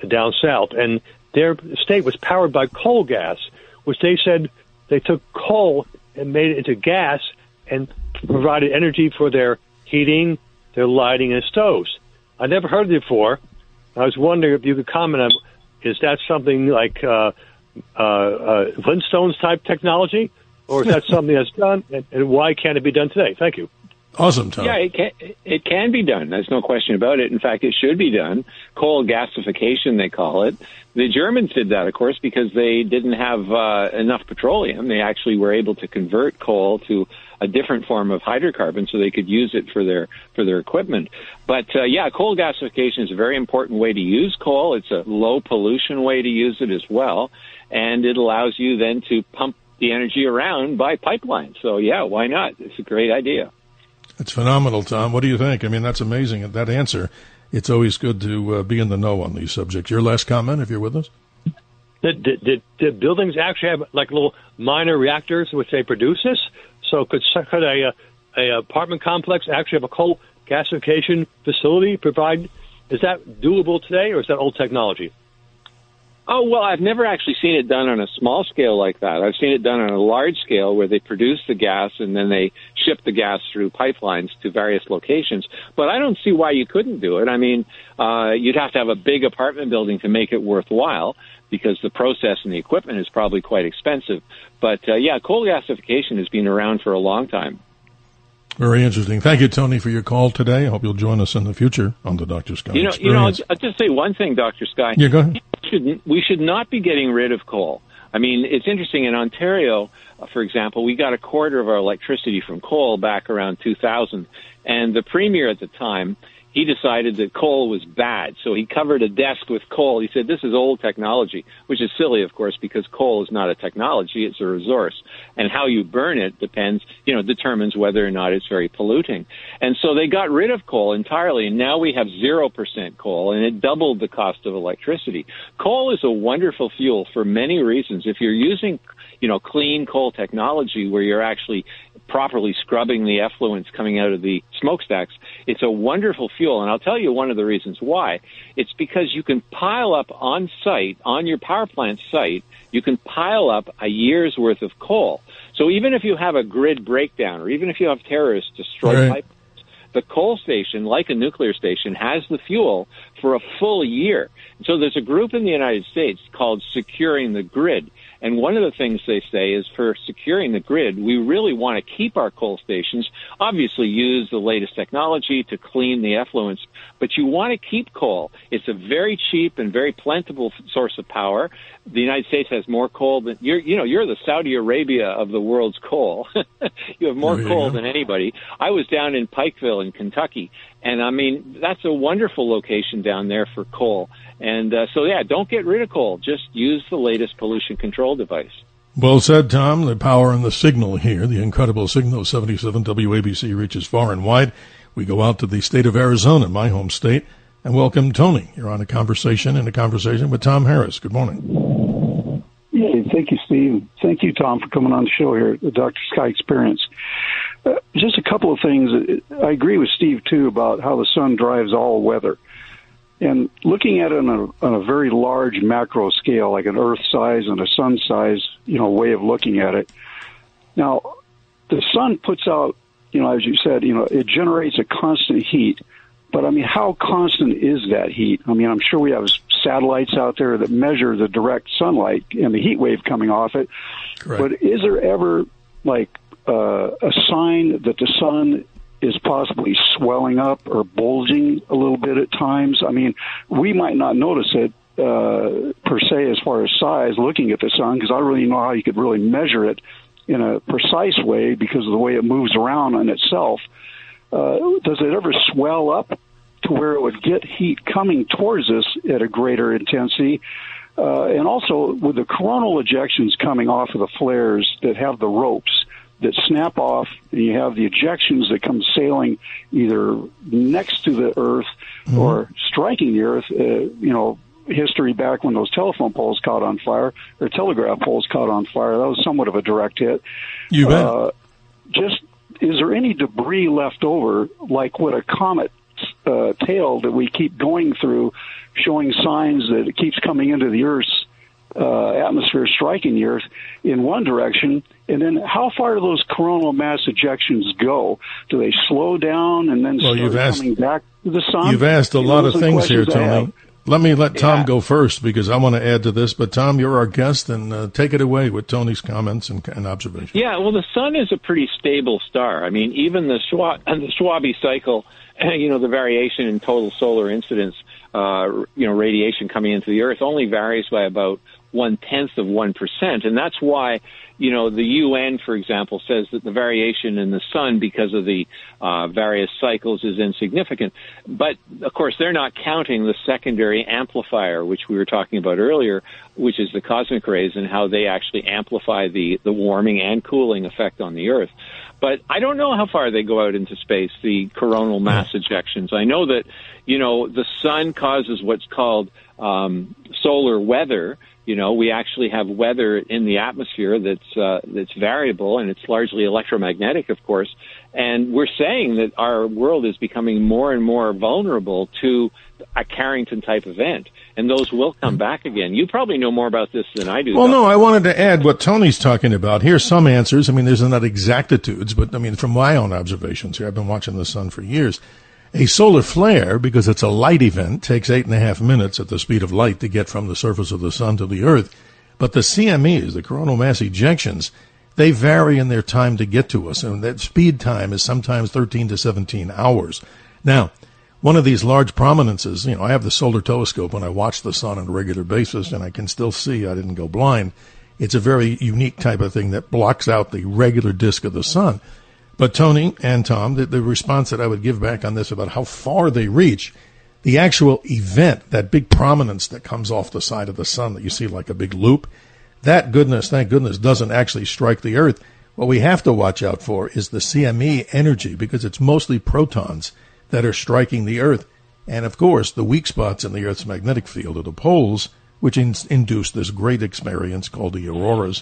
down south, and their state was powered by coal gas, which they said they took coal and made it into gas and provided energy for their heating, they're lighting in stoves. I never heard of it before. I was wondering if you could comment on, is that something like Flintstones type technology, or is that something that's done, and why can't it be done today? Thank you. Awesome, Tom. Yeah, it can be done. There's no question about it. In fact, it should be done. Coal gasification, they call it. The Germans did that, of course, because they didn't have enough petroleum. They actually were able to convert coal to a different form of hydrocarbon so they could use it for their equipment. But, coal gasification is a very important way to use coal. It's a low pollution way to use it as well. And it allows you then to pump the energy around by pipeline. So, yeah, why not? It's a great idea. It's phenomenal, Tom. What do you think? I mean, that's amazing. That answer. It's always good to be in the know on these subjects. Your last comment, if you're with us? Did buildings actually have like little minor reactors which they produce this? So could a apartment complex actually have a coal gasification facility provide? Is that doable today, or is that old technology? Oh, well, I've never actually seen it done on a small scale like that. I've seen it done on a large scale where they produce the gas and then they ship the gas through pipelines to various locations. But I don't see why you couldn't do it. I mean, you'd have to have a big apartment building to make it worthwhile because the process and the equipment is probably quite expensive. But, coal gasification has been around for a long time. Very interesting. Thank you, Tony, for your call today. I hope you'll join us in the future on the Dr. Sky Experience. I'll just say one thing, Dr. Sky. Yeah, go ahead. We should not be getting rid of coal. I mean, it's interesting. In Ontario, for example, we got a quarter of our electricity from coal back around 2000. And the premier at the time, he decided that coal was bad. So he covered a desk with coal. He said, this is old technology, which is silly, of course, because coal is not a technology. It's a resource. And how you burn it determines whether or not it's very polluting. And so they got rid of coal entirely. And now we have 0% coal, and it doubled the cost of electricity. Coal is a wonderful fuel for many reasons. If you're using clean coal technology where you're actually properly scrubbing the effluents coming out of the smokestacks, it's a wonderful fuel. And I'll tell you one of the reasons why. It's because you can pile up on site, on your power plant site, you can pile up a year's worth of coal. So even if you have a grid breakdown or even if you have terrorists destroy pipelines, the coal station, like a nuclear station, has the fuel for a full year. So there's a group in the United States called Securing the Grid. And one of the things they say is for securing the grid, we really want to keep our coal stations, obviously use the latest technology to clean the effluents, but you want to keep coal. It's a very cheap and very plentiful source of power. The United States has more coal than, you're the Saudi Arabia of the world's coal. You have more coal than anybody. I was down in Pikeville in Kentucky, and I mean, that's a wonderful location down there for coal. And don't get rid of coal. Just use the latest pollution control device. Well said, Tom. The power and the signal here, the incredible signal 77 WABC reaches far and wide. We go out to the state of Arizona, my home state, and welcome Tony. You're on a conversation with Tom Harris. Good morning. Yeah, thank you, Steve. Thank you, Tom, for coming on the show here at the Dr. Sky Experience. Just a couple of things. I agree with Steve, too, about how the sun drives all weather. And looking at it on a very large macro scale, like an Earth size and a sun size, way of looking at it. Now, the sun puts out, as you said, it generates a constant heat. But, I mean, how constant is that heat? I mean, I'm sure we have satellites out there that measure the direct sunlight and the heat wave coming off it. Correct. But is there ever, a sign that the sun is possibly swelling up or bulging a little bit at times? I mean, we might not notice it per se as far as size looking at the sun, because I don't really know how you could really measure it in a precise way because of the way it moves around on itself. Does it ever swell up to where it would get heat coming towards us at a greater intensity? And also, with the coronal ejections coming off of the flares that have the ropes that snap off, and you have the ejections that come sailing either next to the Earth or striking the Earth, history back when those telephone poles caught on fire, or telegraph poles caught on fire, that was somewhat of a direct hit. You bet. Is there any debris left over, like what a comet tail that we keep going through, showing signs that it keeps coming into the Earth's atmosphere striking the Earth in one direction, and then how far do those coronal mass ejections go? Do they slow down and then start coming back to the sun? You've asked a lot of things here, Tony. Let Tom go first because I want to add to this. But Tom, you're our guest, and take it away with Tony's comments and observations. Yeah, well, the sun is a pretty stable star. I mean, even the Schwabe cycle, the variation in total solar incidence, radiation coming into the Earth only varies by about 0.1%, and that's why the UN, for example, says that the variation in the sun because of the various cycles is insignificant. But, of course, they're not counting the secondary amplifier, which we were talking about earlier, which is the cosmic rays and how they actually amplify the warming and cooling effect on the Earth. But I don't know how far they go out into space, the coronal mass ejections. I know that, the sun causes what's called solar weather. We actually have weather in the atmosphere that's variable, and it's largely electromagnetic, of course. And we're saying that our world is becoming more and more vulnerable to a Carrington-type event, and those will come back again. You probably know more about this than I do. Well, no, I wanted to add what Tony's talking about. Here's some answers. I mean, there's not exactitudes, but, from my own observations here, I've been watching the sun for years. A solar flare, because it's a light event, takes 8.5 minutes at the speed of light to get from the surface of the sun to the Earth. But the CMEs, the coronal mass ejections, they vary in their time to get to us, and that speed time is sometimes 13 to 17 hours. Now, one of these large prominences, I have the solar telescope when I watch the sun on a regular basis, and I can still see I didn't go blind. It's a very unique type of thing that blocks out the regular disk of the sun. But Tony and Tom, the response that I would give back on this about how far they reach, the actual event, that big prominence that comes off the side of the sun that you see like a big loop, thank goodness, doesn't actually strike the Earth. What we have to watch out for is the CME energy, because it's mostly protons that are striking the Earth. And, of course, the weak spots in the Earth's magnetic field are the poles, which induce this great experience called the auroras,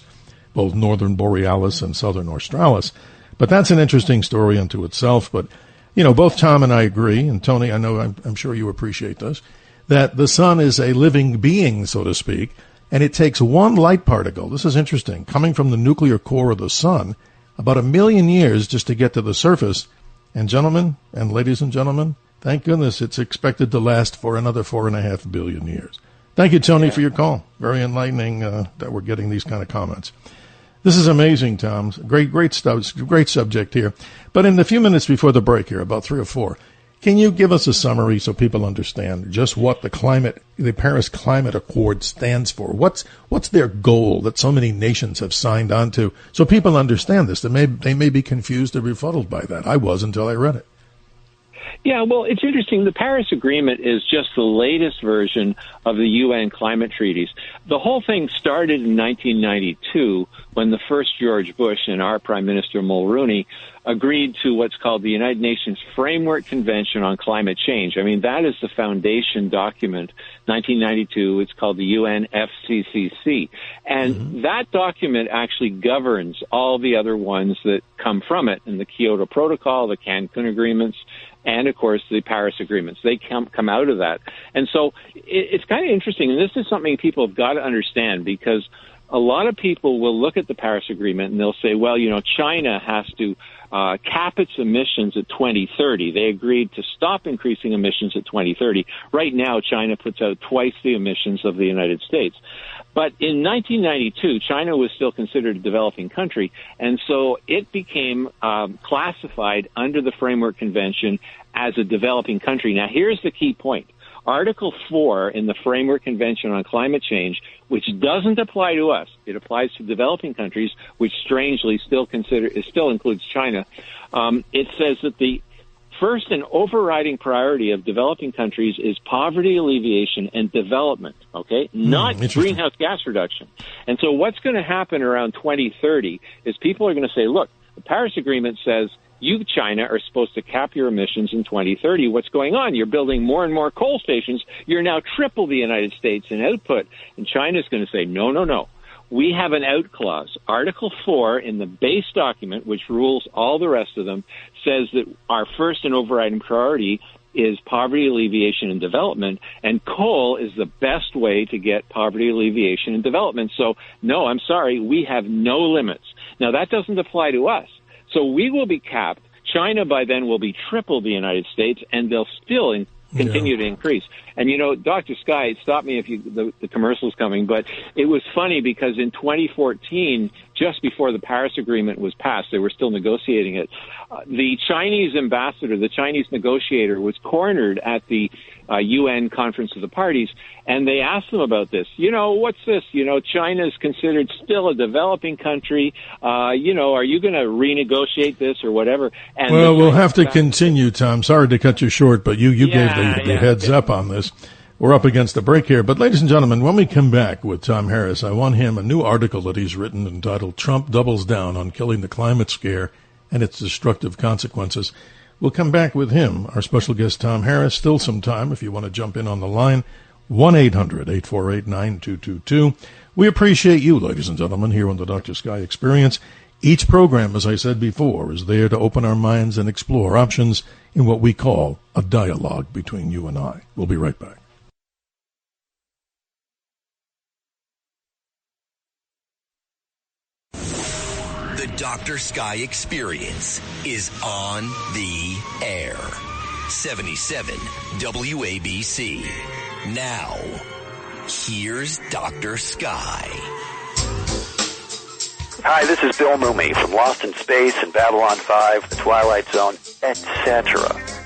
both northern borealis and southern australis. But that's an interesting story unto itself. But, both Tom and I agree, and Tony, I know I'm sure you appreciate this, that the sun is a living being, so to speak, and it takes one light particle, this is interesting, coming from the nuclear core of the sun, about 1 million years just to get to the surface. And gentlemen, and ladies and gentlemen, thank goodness it's expected to last for another 4.5 billion years. Thank you, Tony, for your call. Very enlightening that we're getting these kind of comments. This is amazing, Tom. Great stuff. Great subject here. But in the few minutes before the break here, about 3 or 4, can you give us a summary so people understand just what the Paris Climate Accord stands for? What's their goal that so many nations have signed on to? So people understand this. They may be confused or befuddled by that. I was until I read it. Yeah, well, it's interesting. The Paris Agreement is just the latest version of the UN climate treaties. The whole thing started in 1992 when the first George Bush and our Prime Minister Mulroney agreed to what's called the United Nations Framework Convention on Climate Change. I mean, that is the foundation document, 1992. It's called the UNFCCC. And that document actually governs all the other ones that come from it, and the Kyoto Protocol, the Cancun Agreements, and, of course, the Paris Agreements. They come out of that. And so it's kind of interesting, and this is something people have got to understand, because a lot of people will look at the Paris Agreement and they'll say, well, China has to cap its emissions at 2030. They agreed to stop increasing emissions at 2030. Right now, China puts out twice the emissions of the United States. But in 1992, China was still considered a developing country, and so it became classified under the Framework Convention as a developing country. Now, here's the key point. Article 4 in the Framework Convention on Climate Change, which doesn't apply to us, it applies to developing countries, which strangely still includes China. It says that the first and overriding priority of developing countries is poverty alleviation and development, okay? Not greenhouse gas reduction. And so what's going to happen around 2030 is people are going to say, look, the Paris Agreement says you, China, are supposed to cap your emissions in 2030. What's going on? You're building more and more coal stations. You're now triple the United States in output. And China's going to say, no. We have an out clause. Article 4 in the base document, which rules all the rest of them, says that our first and overriding priority is poverty alleviation and development, and coal is the best way to get poverty alleviation and development. So, no, I'm sorry, we have no limits. Now, that doesn't apply to us. So we will be capped. China by then will be triple the United States, and they'll still continue to increase. And, you know, Dr. Sky, stop me if the commercial's coming, but it was funny because in 2014, just before the Paris Agreement was passed, they were still negotiating it, the Chinese ambassador, the Chinese negotiator, was cornered at the UN Conference of the Parties, and they asked them about this. You know, what's this? You know, China is considered still a developing country. You know, are you going to renegotiate this or whatever? And well, we'll have to continue, Tom. Sorry to cut you short, but you gave the heads up on this. We're up against the break here. But, ladies and gentlemen, when we come back with Tom Harris, I want him a new article that he's written entitled Trump Doubles Down on Killing the Climate Scare and Its Destructive Consequences. We'll come back with him, our special guest, Tom Harris. Still some time if you want to jump in on the line, 1-800-848-9222. We appreciate you, ladies and gentlemen, here on the Dr. Sky Experience. Each program, as I said before, is there to open our minds and explore options in what we call a dialogue between you and I. We'll be right back. The Dr. Sky Experience is on the air. 77 WABC. Now, here's Dr. Sky. Hi, this is Bill Mooney from Lost in Space and Babylon 5, The Twilight Zone, etc.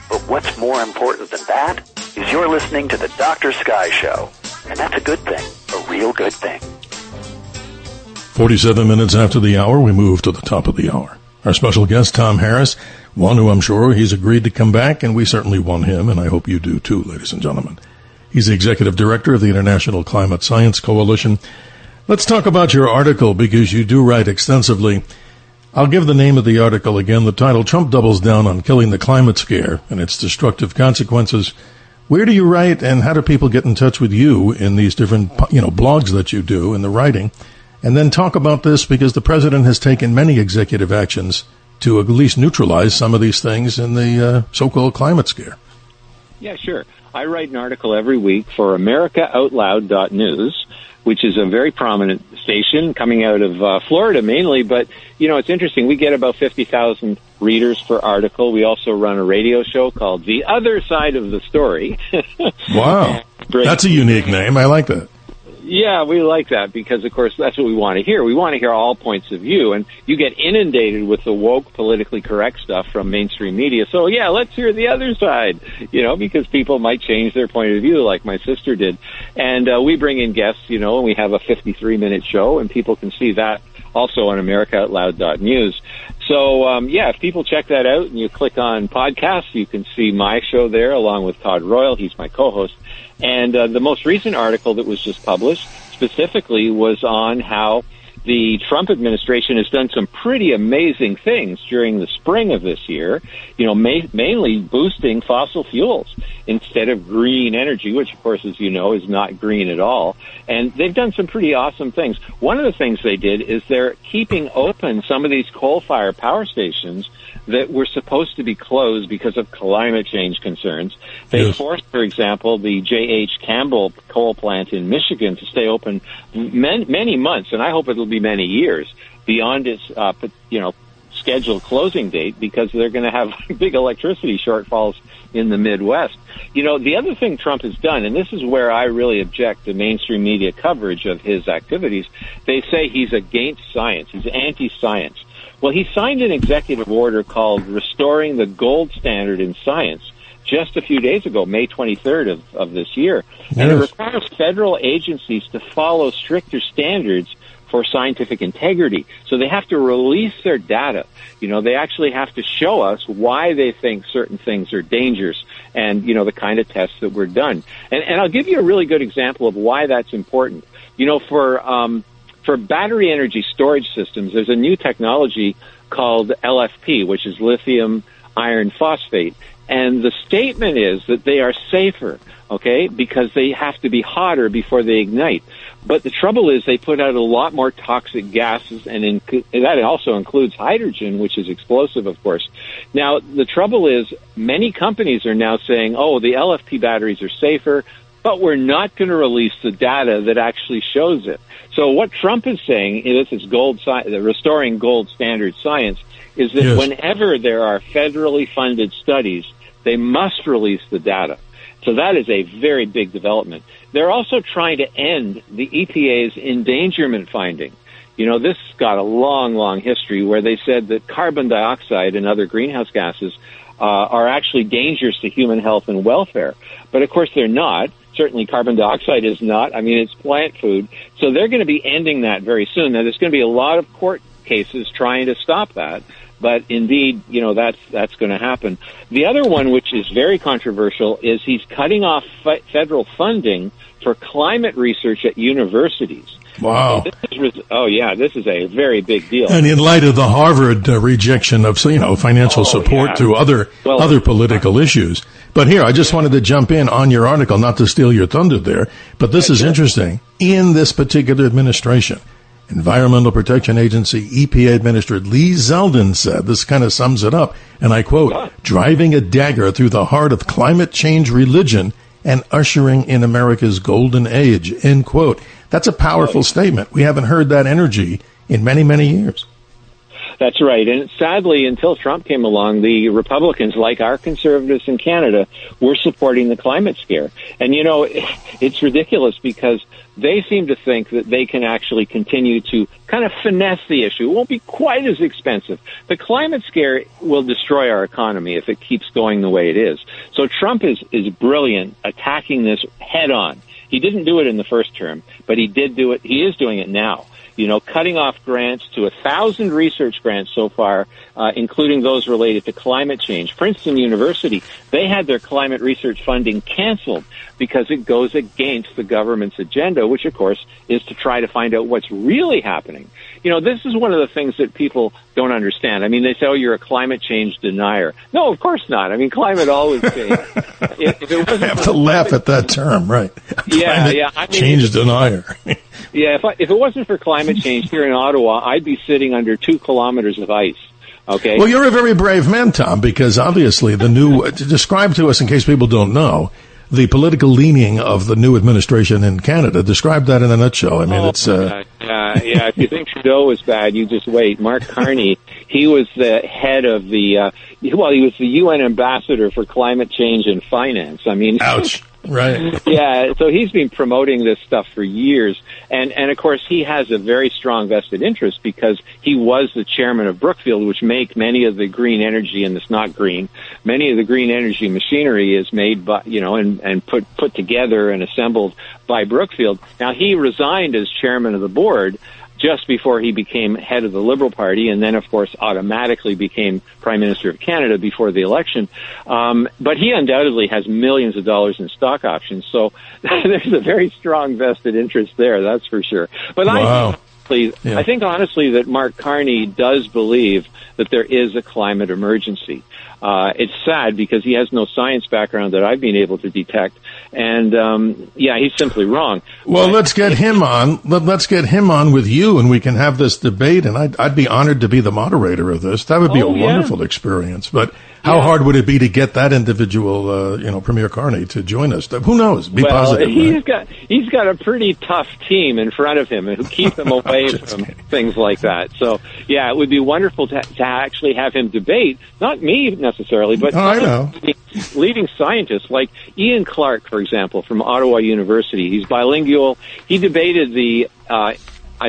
But what's more important than that is you're listening to the Dr. Sky Show. And that's a good thing, a real good thing. 47 minutes after the hour, we move to the top of the hour. Our special guest, Tom Harris, one who I'm sure he's agreed to come back, and we certainly want him, and I hope you do too, ladies and gentlemen. He's the executive director of the International Climate Science Coalition. Let's talk about your article, because you do write extensively. I'll give the name of the article again, the title, Trump Doubles Down on Killing the Climate Scare and Its Destructive Consequences. Where do you write, and how do people get in touch with you in these different, blogs that you do in the writing? And then talk about this, because the president has taken many executive actions to at least neutralize some of these things in the so-called climate scare. Yeah, sure. I write an article every week for AmericaOutloud.news, which is a very prominent station coming out of Florida mainly. But, it's interesting. We get about 50,000 readers per article. We also run a radio show called The Other Side of the Story. Wow. That's a unique name. I like that. Yeah, we like that because, of course, that's what we want to hear. We want to hear all points of view, and you get inundated with the woke, politically correct stuff from mainstream media. So, yeah, let's hear the other side, because people might change their point of view like my sister did. And we bring in guests, and we have a 53-minute show, and people can see that also on AmericaOutloud.news. So, if people check that out and you click on podcasts, you can see my show there along with Todd Royal. He's my co-host. And the most recent article that was just published specifically was on how the Trump administration has done some pretty amazing things during the spring of this year, mainly boosting fossil fuels instead of green energy, which, of course, as you know, is not green at all. And they've done some pretty awesome things. One of the things they did is they're keeping open some of these coal-fired power stations that were supposed to be closed because of climate change concerns. They forced, for example, the J.H. Campbell coal plant in Michigan to stay open many months, and I hope it'll be many years, beyond its, scheduled closing date, because they're going to have big electricity shortfalls in the Midwest. The other thing Trump has done, and this is where I really object to mainstream media coverage of his activities, they say he's against science, he's anti-science. Well, he signed an executive order called Restoring the Gold Standard in Science just a few days ago, May 23rd of this year. Yes. And it requires federal agencies to follow stricter standards for scientific integrity. So they have to release their data. They actually have to show us why they think certain things are dangerous and, the kind of tests that were done. And I'll give you a really good example of why that's important. For battery energy storage systems, there's a new technology called LFP, which is lithium iron phosphate. And the statement is that they are safer, okay, because they have to be hotter before they ignite. But the trouble is they put out a lot more toxic gases, and that also includes hydrogen, which is explosive, of course. Now, the trouble is many companies are now saying, oh, the LFP batteries are safer, but we're not going to release the data that actually shows it. So what Trump is saying, this is restoring gold standard science, is that whenever there are federally funded studies, they must release the data. So that is a very big development. They're also trying to end the EPA's endangerment finding. You know, this got a long, long history where they said that carbon dioxide and other greenhouse gases are actually dangerous to human health and welfare. But, of course, they're not. Certainly carbon dioxide is not. I mean, it's plant food. So they're going to be ending that very soon. Now, there's going to be a lot of court cases trying to stop that. But indeed, you know, that's going to happen. The other one, which is very controversial, is he's cutting off federal funding for climate research at universities. Wow. This is a very big deal. And in light of the Harvard rejection of, financial support to other political issues. But here, I just wanted to jump in on your article, not to steal your thunder there, but this is interesting. In this particular administration, Environmental Protection Agency EPA Administrator Lee Zeldin said, this kind of sums it up, and I quote, driving a dagger through the heart of climate change religion and ushering in America's golden age, end quote. That's a powerful statement. We haven't heard that energy in many, many years. That's right. And sadly, until Trump came along, the Republicans, like our conservatives in Canada, were supporting the climate scare. And, it's ridiculous because they seem to think that they can actually continue to kind of finesse the issue. It won't be quite as expensive. The climate scare will destroy our economy if it keeps going the way it is. So Trump is brilliant attacking this head on. He didn't do it in the first term, but he did do it. He is doing it now. Cutting off grants to 1,000 research grants so far, including those related to climate change. Princeton University, they had their climate research funding canceled because it goes against the government's agenda, which, of course, is to try to find out what's really happening. This is one of the things that people don't understand. I mean, they say, oh, you're a climate change denier. No, of course not. I mean, climate always changes. I have to laugh at that term, right? Yeah. Change denier. Yeah, if it wasn't for climate change here in Ottawa, I'd be sitting under 2 kilometers of ice. Okay. Well, you're a very brave man, Tom, because obviously describe to us, in case people don't know, the political leaning of the new administration in Canada. Describe that in a nutshell. I mean, it's... If you think Trudeau was bad, you just wait. Mark Carney, he was the head of the... he was the UN ambassador for climate change and finance. I mean... Ouch. Right. Yeah, so he's been promoting this stuff for years. And of course, he has a very strong vested interest because he was the chairman of Brookfield, which make many of the green energy, and it's not green, many of the green energy machinery is made by, and put together and assembled by Brookfield. Now, he resigned as chairman of the board just before he became head of the Liberal Party, and then, of course, automatically became Prime Minister of Canada before the election. But he undoubtedly has millions of dollars in stock options, so there's a very strong vested interest there, that's for sure. But wow. I think honestly that Mark Carney does believe that there is a climate emergency. It's sad because he has no science background that I've been able to detect. And, he's simply wrong. Well, let's get him on. Let's get him on with you, and we can have this debate. And I'd be honored to be the moderator of this. That would be a wonderful experience. But how hard would it be to get that individual, Premier Carney, to join us? Who knows? Be positive. He's got a pretty tough team in front of him who keep him away from things like that. So, it would be wonderful to actually have him debate, not me necessarily, but leading scientists like Ian Clark, for example, from Ottawa University. He's bilingual. He debated the, I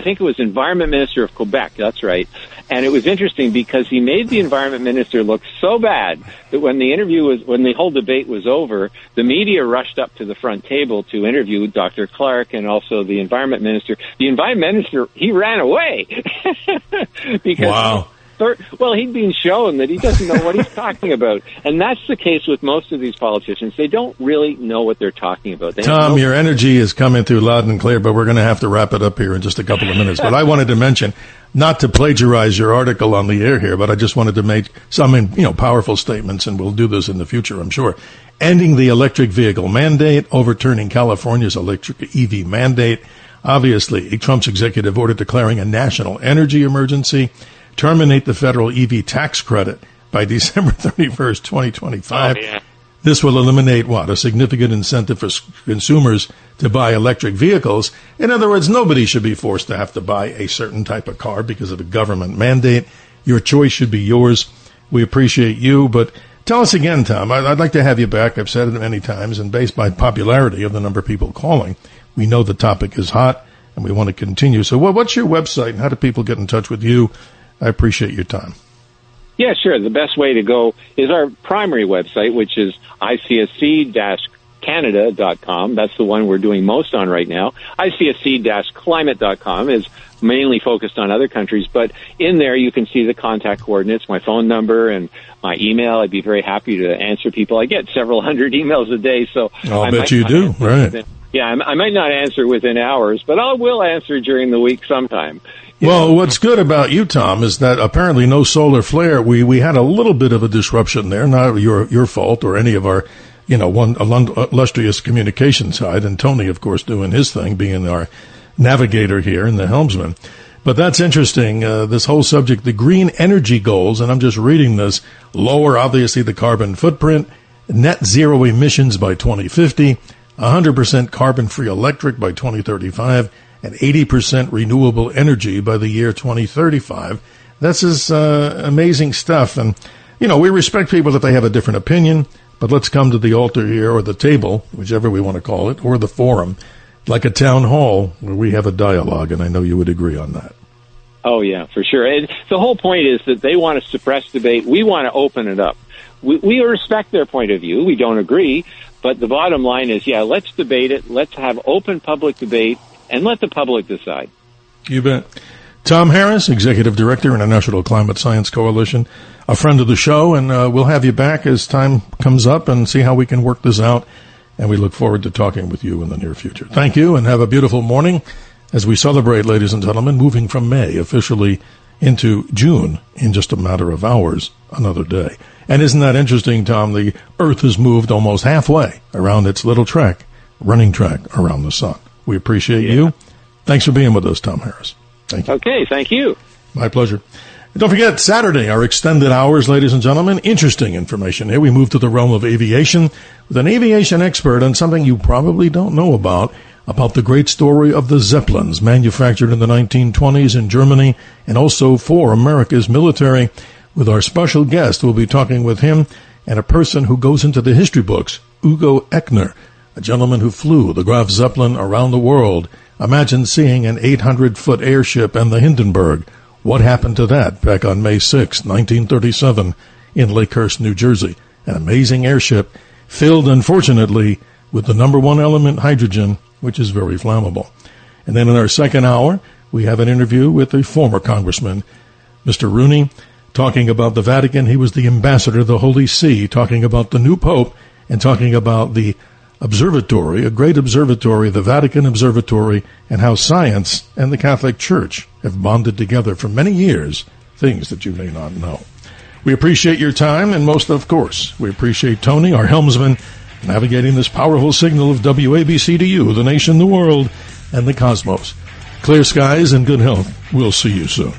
think it was Environment Minister of Quebec. That's right. And it was interesting because he made the Environment Minister look so bad that when the whole debate was over, the media rushed up to the front table to interview Dr. Clark and also the Environment Minister. The Environment Minister, he ran away. Because he'd been shown that he doesn't know what he's talking about. And that's the case with most of these politicians. They don't really know what they're talking about. Tom, your energy is coming through loud and clear, but we're going to have to wrap it up here in just a couple of minutes. But I wanted to mention, not to plagiarize your article on the air here, but I just wanted to make some, powerful statements, and we'll do this in the future, I'm sure. Ending the electric vehicle mandate, overturning California's electric EV mandate, obviously Trump's executive order declaring a national energy emergency, terminate the federal EV tax credit by December 31st, 2025. Oh, yeah. This will eliminate a significant incentive for consumers to buy electric vehicles. In other words, nobody should be forced to have to buy a certain type of car because of a government mandate. Your choice should be yours. We appreciate you, but tell us again, Tom. I'd like to have you back. I've said it many times, and based by popularity of the number of people calling, we know the topic is hot, and we want to continue. So what's your website, and how do people get in touch with you? I appreciate your time. Yeah, sure. The best way to go is our primary website, which is ICSC-Canada.com. That's the one we're doing most on right now. ICSC-Climate.com is mainly focused on other countries, but in there you can see the contact coordinates, my phone number, and my email. I'd be very happy to answer people. I get several hundred emails a day, so I'll bet you do, right? I might not answer within hours, but I will answer during the week sometime. Well, what's good about you, Tom, is that apparently no solar flare. We had a little bit of a disruption there, not your fault or any of our, one illustrious communication side, and Tony, of course, doing his thing, being our navigator here and the helmsman. But that's interesting, this whole subject, the green energy goals, and I'm just reading this, lower, obviously, the carbon footprint, net zero emissions by 2050, 100% carbon-free electric by 2035, and 80% renewable energy by the year 2035. This is amazing stuff. And, we respect people if they have a different opinion, but let's come to the altar here, or the table, whichever we want to call it, or the forum, like a town hall where we have a dialogue, and I know you would agree on that. Oh, yeah, for sure. And the whole point is that they want to suppress debate. We want to open it up. We respect their point of view. We don't agree. But the bottom line is, let's debate it. Let's have open public debate and let the public decide. You bet. Tom Harris, Executive Director, International Climate Science Coalition, a friend of the show, and we'll have you back as time comes up and see how we can work this out. And we look forward to talking with you in the near future. Thank you, and have a beautiful morning as we celebrate, ladies and gentlemen, moving from May officially into June in just a matter of hours, another day. And isn't that interesting, Tom? The Earth has moved almost halfway around its little running track around the sun. We appreciate you. Thanks for being with us, Tom Harris. Thank you. Okay, thank you. My pleasure. And don't forget, Saturday, our extended hours, ladies and gentlemen. Interesting information here. We move to the realm of aviation with an aviation expert on something you probably don't know about the great story of the Zeppelins, manufactured in the 1920s in Germany and also for America's military. With our special guest, we'll be talking with him and a person who goes into the history books, Ugo Echner, a gentleman who flew the Graf Zeppelin around the world. Imagine seeing an 800-foot airship and the Hindenburg. What happened to that back on May 6, 1937, in Lakehurst, New Jersey? An amazing airship filled, unfortunately, with the number one element, hydrogen, which is very flammable. And then in our second hour, we have an interview with a former congressman, Mr. Rooney, talking about the Vatican. He was the ambassador to the Holy See, talking about the new Pope and talking about the observatory, a great observatory, the Vatican Observatory, and how science and the Catholic Church have bonded together for many years, things that you may not know. We appreciate your time, and most of course, we appreciate Tony, our helmsman, navigating this powerful signal of WABC to you, the nation, the world, and the cosmos. Clear skies and good health. We'll see you soon.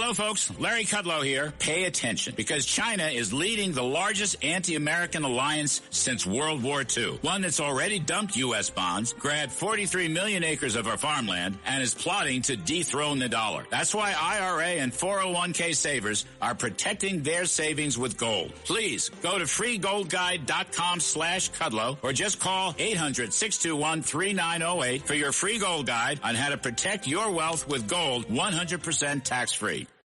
Hello, folks. Larry Kudlow here. Pay attention, because China is leading the largest anti-American alliance since World War II. One that's already dumped U.S. bonds, grabbed 43 million acres of our farmland, and is plotting to dethrone the dollar. That's why IRA and 401k savers are protecting their savings with gold. Please go to freegoldguide.com/Kudlow or just call 800-621-3908 for your free gold guide on how to protect your wealth with gold 100% tax-free.